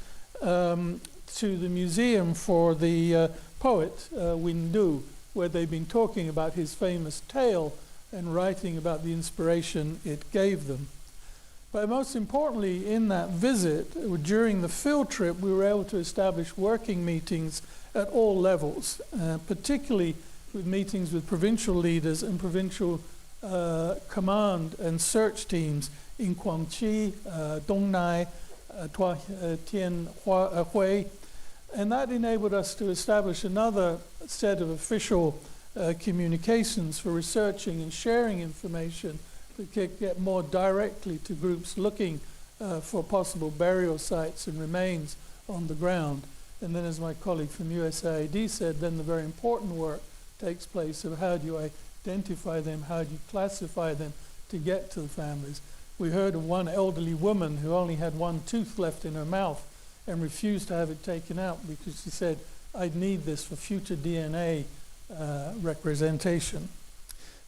to the museum for the poet Win Du, where they've been talking about his famous tale and writing about the inspiration it gave them. But most importantly, in that visit, during the field trip, we were able to establish working meetings at all levels, particularly with meetings with provincial leaders and provincial command and search teams in Quang Tri, Dong Nai, Tua Tien Hui, and that enabled us to establish another set of official communications for researching and sharing information that could get more directly to groups looking for possible burial sites and remains on the ground. And then, as my colleague from USAID said, then the very important work takes place of how do you identify them, how do you classify them to get to the families. We heard of one elderly woman who only had one tooth left in her mouth and refused to have it taken out because she said, I'd need this for future DNA representation.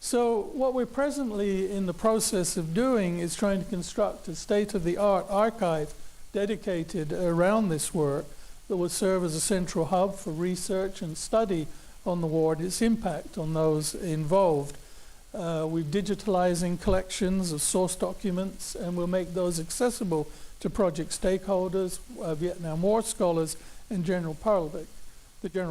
So what we're presently in the process of doing is trying to construct a state-of-the-art archive dedicated around this work that will serve as a central hub for research and study on the war and its impact on those involved. We're digitalizing collections of source documents, and we'll make those accessible to project stakeholders, Vietnam War scholars, and the general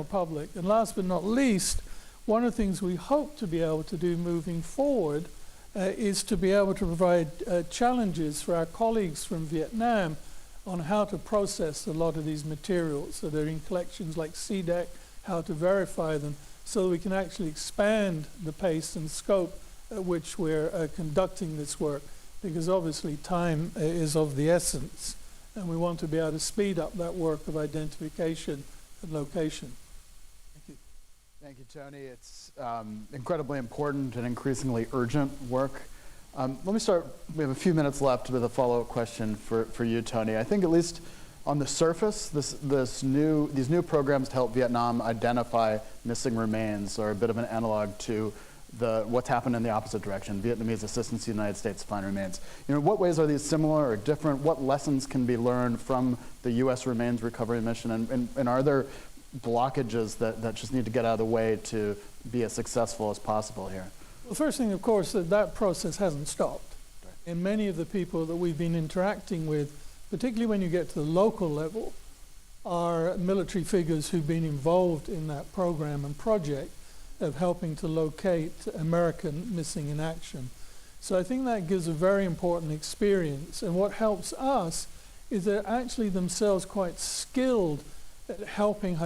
public. And last but not least, one of the things we hope to be able to do moving forward is to be able to provide challenges for our colleagues from Vietnam on how to process a lot of these materials that are in collections like CDEC, how to verify them, so that we can actually expand the pace and scope at which we're conducting this work, because obviously time is of the essence, and we want to be able to speed up that work of identification and location. Thank you. Thank you, Tony. It's incredibly important and increasingly urgent work. Let me start. We have a few minutes left with a follow-up question for you, Tony. I think at least on the surface, these new programs to help Vietnam identify missing remains are a bit of an analog to what's happened in the opposite direction, Vietnamese assistance to the United States to find remains. What ways are these similar or different? What lessons can be learned from the U.S. remains recovery mission? And are there blockages that just need to get out of the way to be as successful as possible here? The first thing, of course, that process hasn't stopped. And many of the people that we've been interacting with, particularly when you get to the local level, are military figures who've been involved in that program and project of helping to locate American missing in action. So I think that gives a very important experience. And what helps us is they're actually themselves quite skilled at helping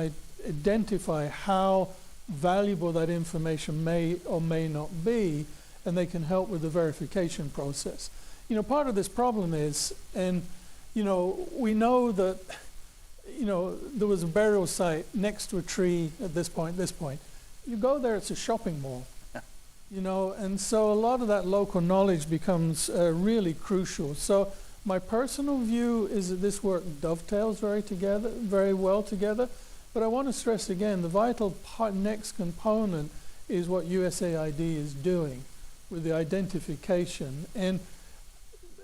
identify how valuable that information may or may not be, and they can help with the verification process. Part of this problem is, and we know that there was a burial site next to a tree at this point. You go there, it's a shopping mall. And so a lot of that local knowledge becomes really crucial. So my personal view is that this work dovetails very well together. But I want to stress again, the vital next component is what USAID is doing with the identification. And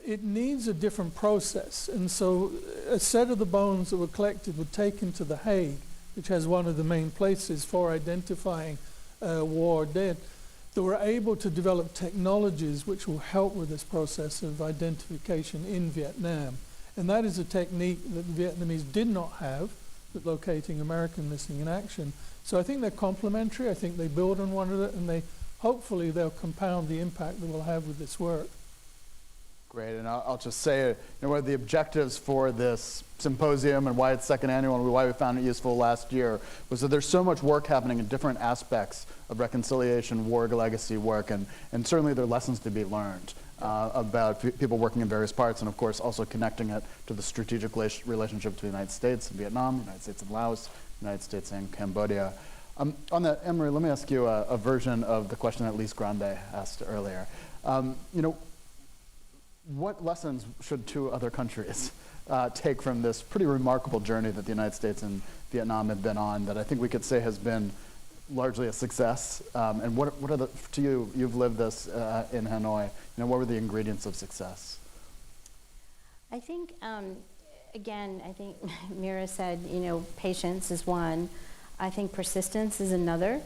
it needs a different process. And so a set of the bones that were collected were taken to The Hague, which has one of the main places for identifying war dead. They were able to develop technologies which will help with this process of identification in Vietnam. And that is a technique that the Vietnamese did not have locating American missing in action. So I think they're complementary. I think they build on one another, and hopefully they'll compound the impact that we'll have with this work. Great, and I'll just say, one of the objectives for this symposium and why it's second annual and why we found it useful last year was that there's so much work happening in different aspects of reconciliation, war, legacy work, and certainly there are lessons to be learned about people working in various parts, and of course also connecting it to the strategic relationship between the United States and Vietnam, the United States and Laos, the United States and Cambodia. On that, Emery, let me ask you a version of the question that Lise Grande asked earlier. What lessons should two other countries take from this pretty remarkable journey that the United States and Vietnam have been on that I think we could say has been largely a success? And what are to you, you've lived this in Hanoi, what were the ingredients of success? I think, again, I think Mira said, patience is one. I think persistence is another.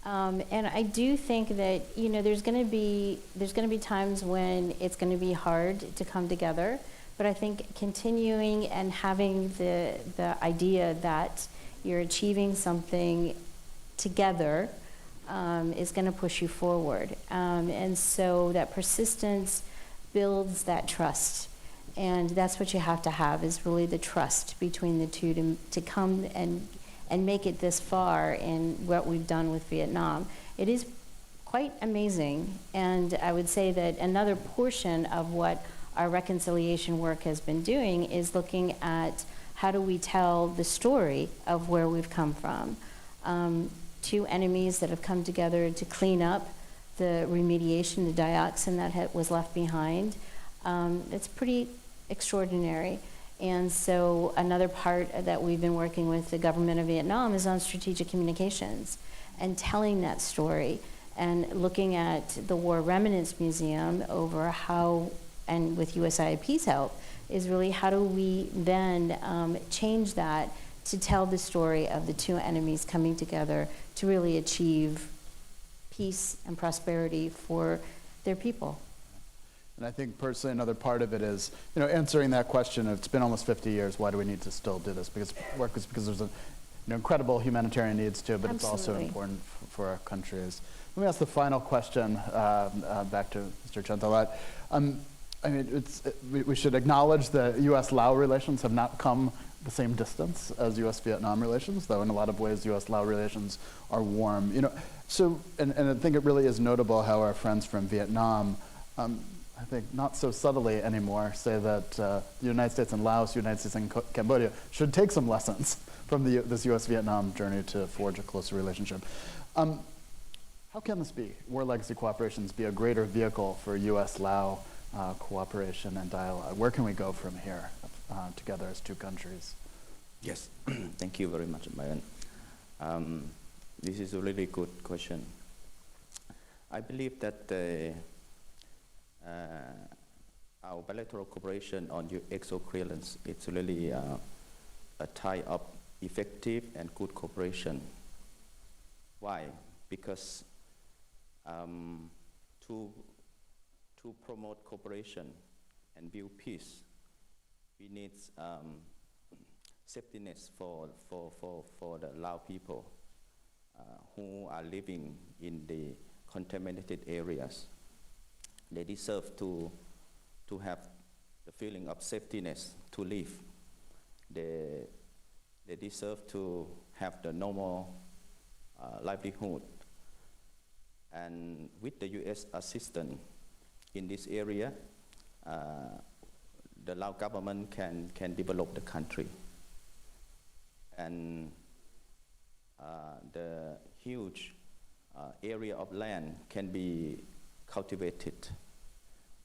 And I do think that there's going to be times when it's going to be hard to come together, but I think continuing and having the idea that you're achieving something together is going to push you forward, and so that persistence builds that trust, and that's what you have to have is really the trust between the two to come and make it this far in what we've done with Vietnam. It is quite amazing, and I would say that another portion of what our reconciliation work has been doing is looking at how do we tell the story of where we've come from. Two enemies that have come together to clean up the remediation, the dioxin that was left behind. It's pretty extraordinary. And so another part that we've been working with the government of Vietnam is on strategic communications and telling that story and looking at the War Remnants Museum over how, and with USIP's help, is really how do we then change that to tell the story of the two enemies coming together to really achieve peace and prosperity for their people. And I think personally another part of it is, answering that question of it's been almost 50 years, why do we need to still do this? Because there's incredidible humanitarian needs too, but Absolutely. It's also important for our countries. Let me ask the final question back to Mr. Chantalat. We should acknowledge that U.S.-Lao relations have not come the same distance as U.S.-Vietnam relations, though in a lot of ways U.S.-Lao relations are warm. And I think it really is notable how our friends from Vietnam, I think not so subtly anymore, say that the United States and Laos, United States and Cambodia should take some lessons from this U.S.-Vietnam journey to forge a closer relationship. How can this be? War legacy cooperations be a greater vehicle for U.S.-Lao cooperation and dialogue? Where can we go from here together as two countries? Yes, thank you very much, Byron. This is a really good question. I believe that our bilateral cooperation on XO clearance is really a type of effective and good cooperation. Why? Because to promote cooperation and build peace, we need safety nets for the Lao people who are living in the contaminated areas. They deserve to have the feeling of safetyness to live. They deserve to have the normal livelihood. And with the U.S. assistance in this area, the Lao government can develop the country. And the huge area of land can be cultivated.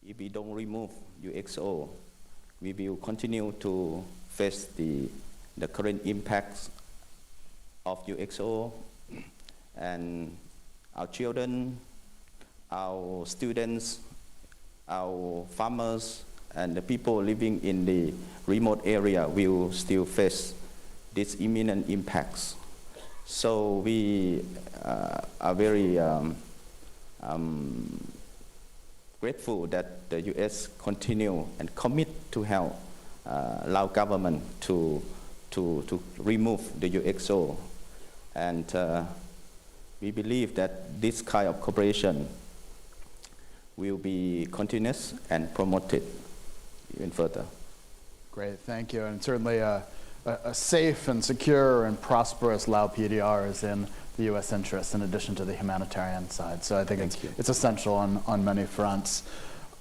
If we don't remove UXO, we will continue to face the current impacts of UXO, and our children, our students, our farmers, and the people living in the remote area will still face these imminent impacts. So we are very grateful that the U.S. continue and commit to help Lao government to to remove the UXO. And we believe that this kind of cooperation will be continuous and promoted even further. Great, thank you. And certainly a safe and secure and prosperous Lao PDR is in the U.S. interest in addition to the humanitarian side. So I think it's essential on many fronts.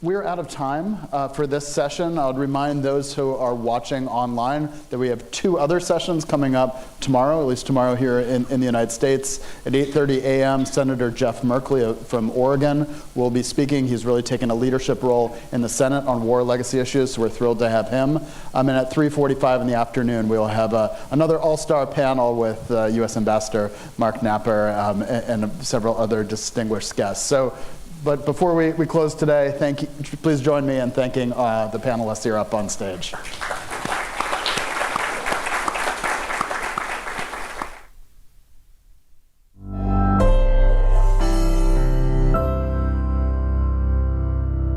We're out of time for this session. I would remind those who are watching online that we have 2 other sessions coming up tomorrow, at least tomorrow here in the United States. At 8:30 a.m., Senator Jeff Merkley from Oregon will be speaking. He's really taken a leadership role in the Senate on war legacy issues, so we're thrilled to have him. And at 3:45 in the afternoon, we'll have another all-star panel with U.S. Ambassador Mark Napper and several other distinguished guests. But before we close today, please join me in thanking the panelists here up on stage.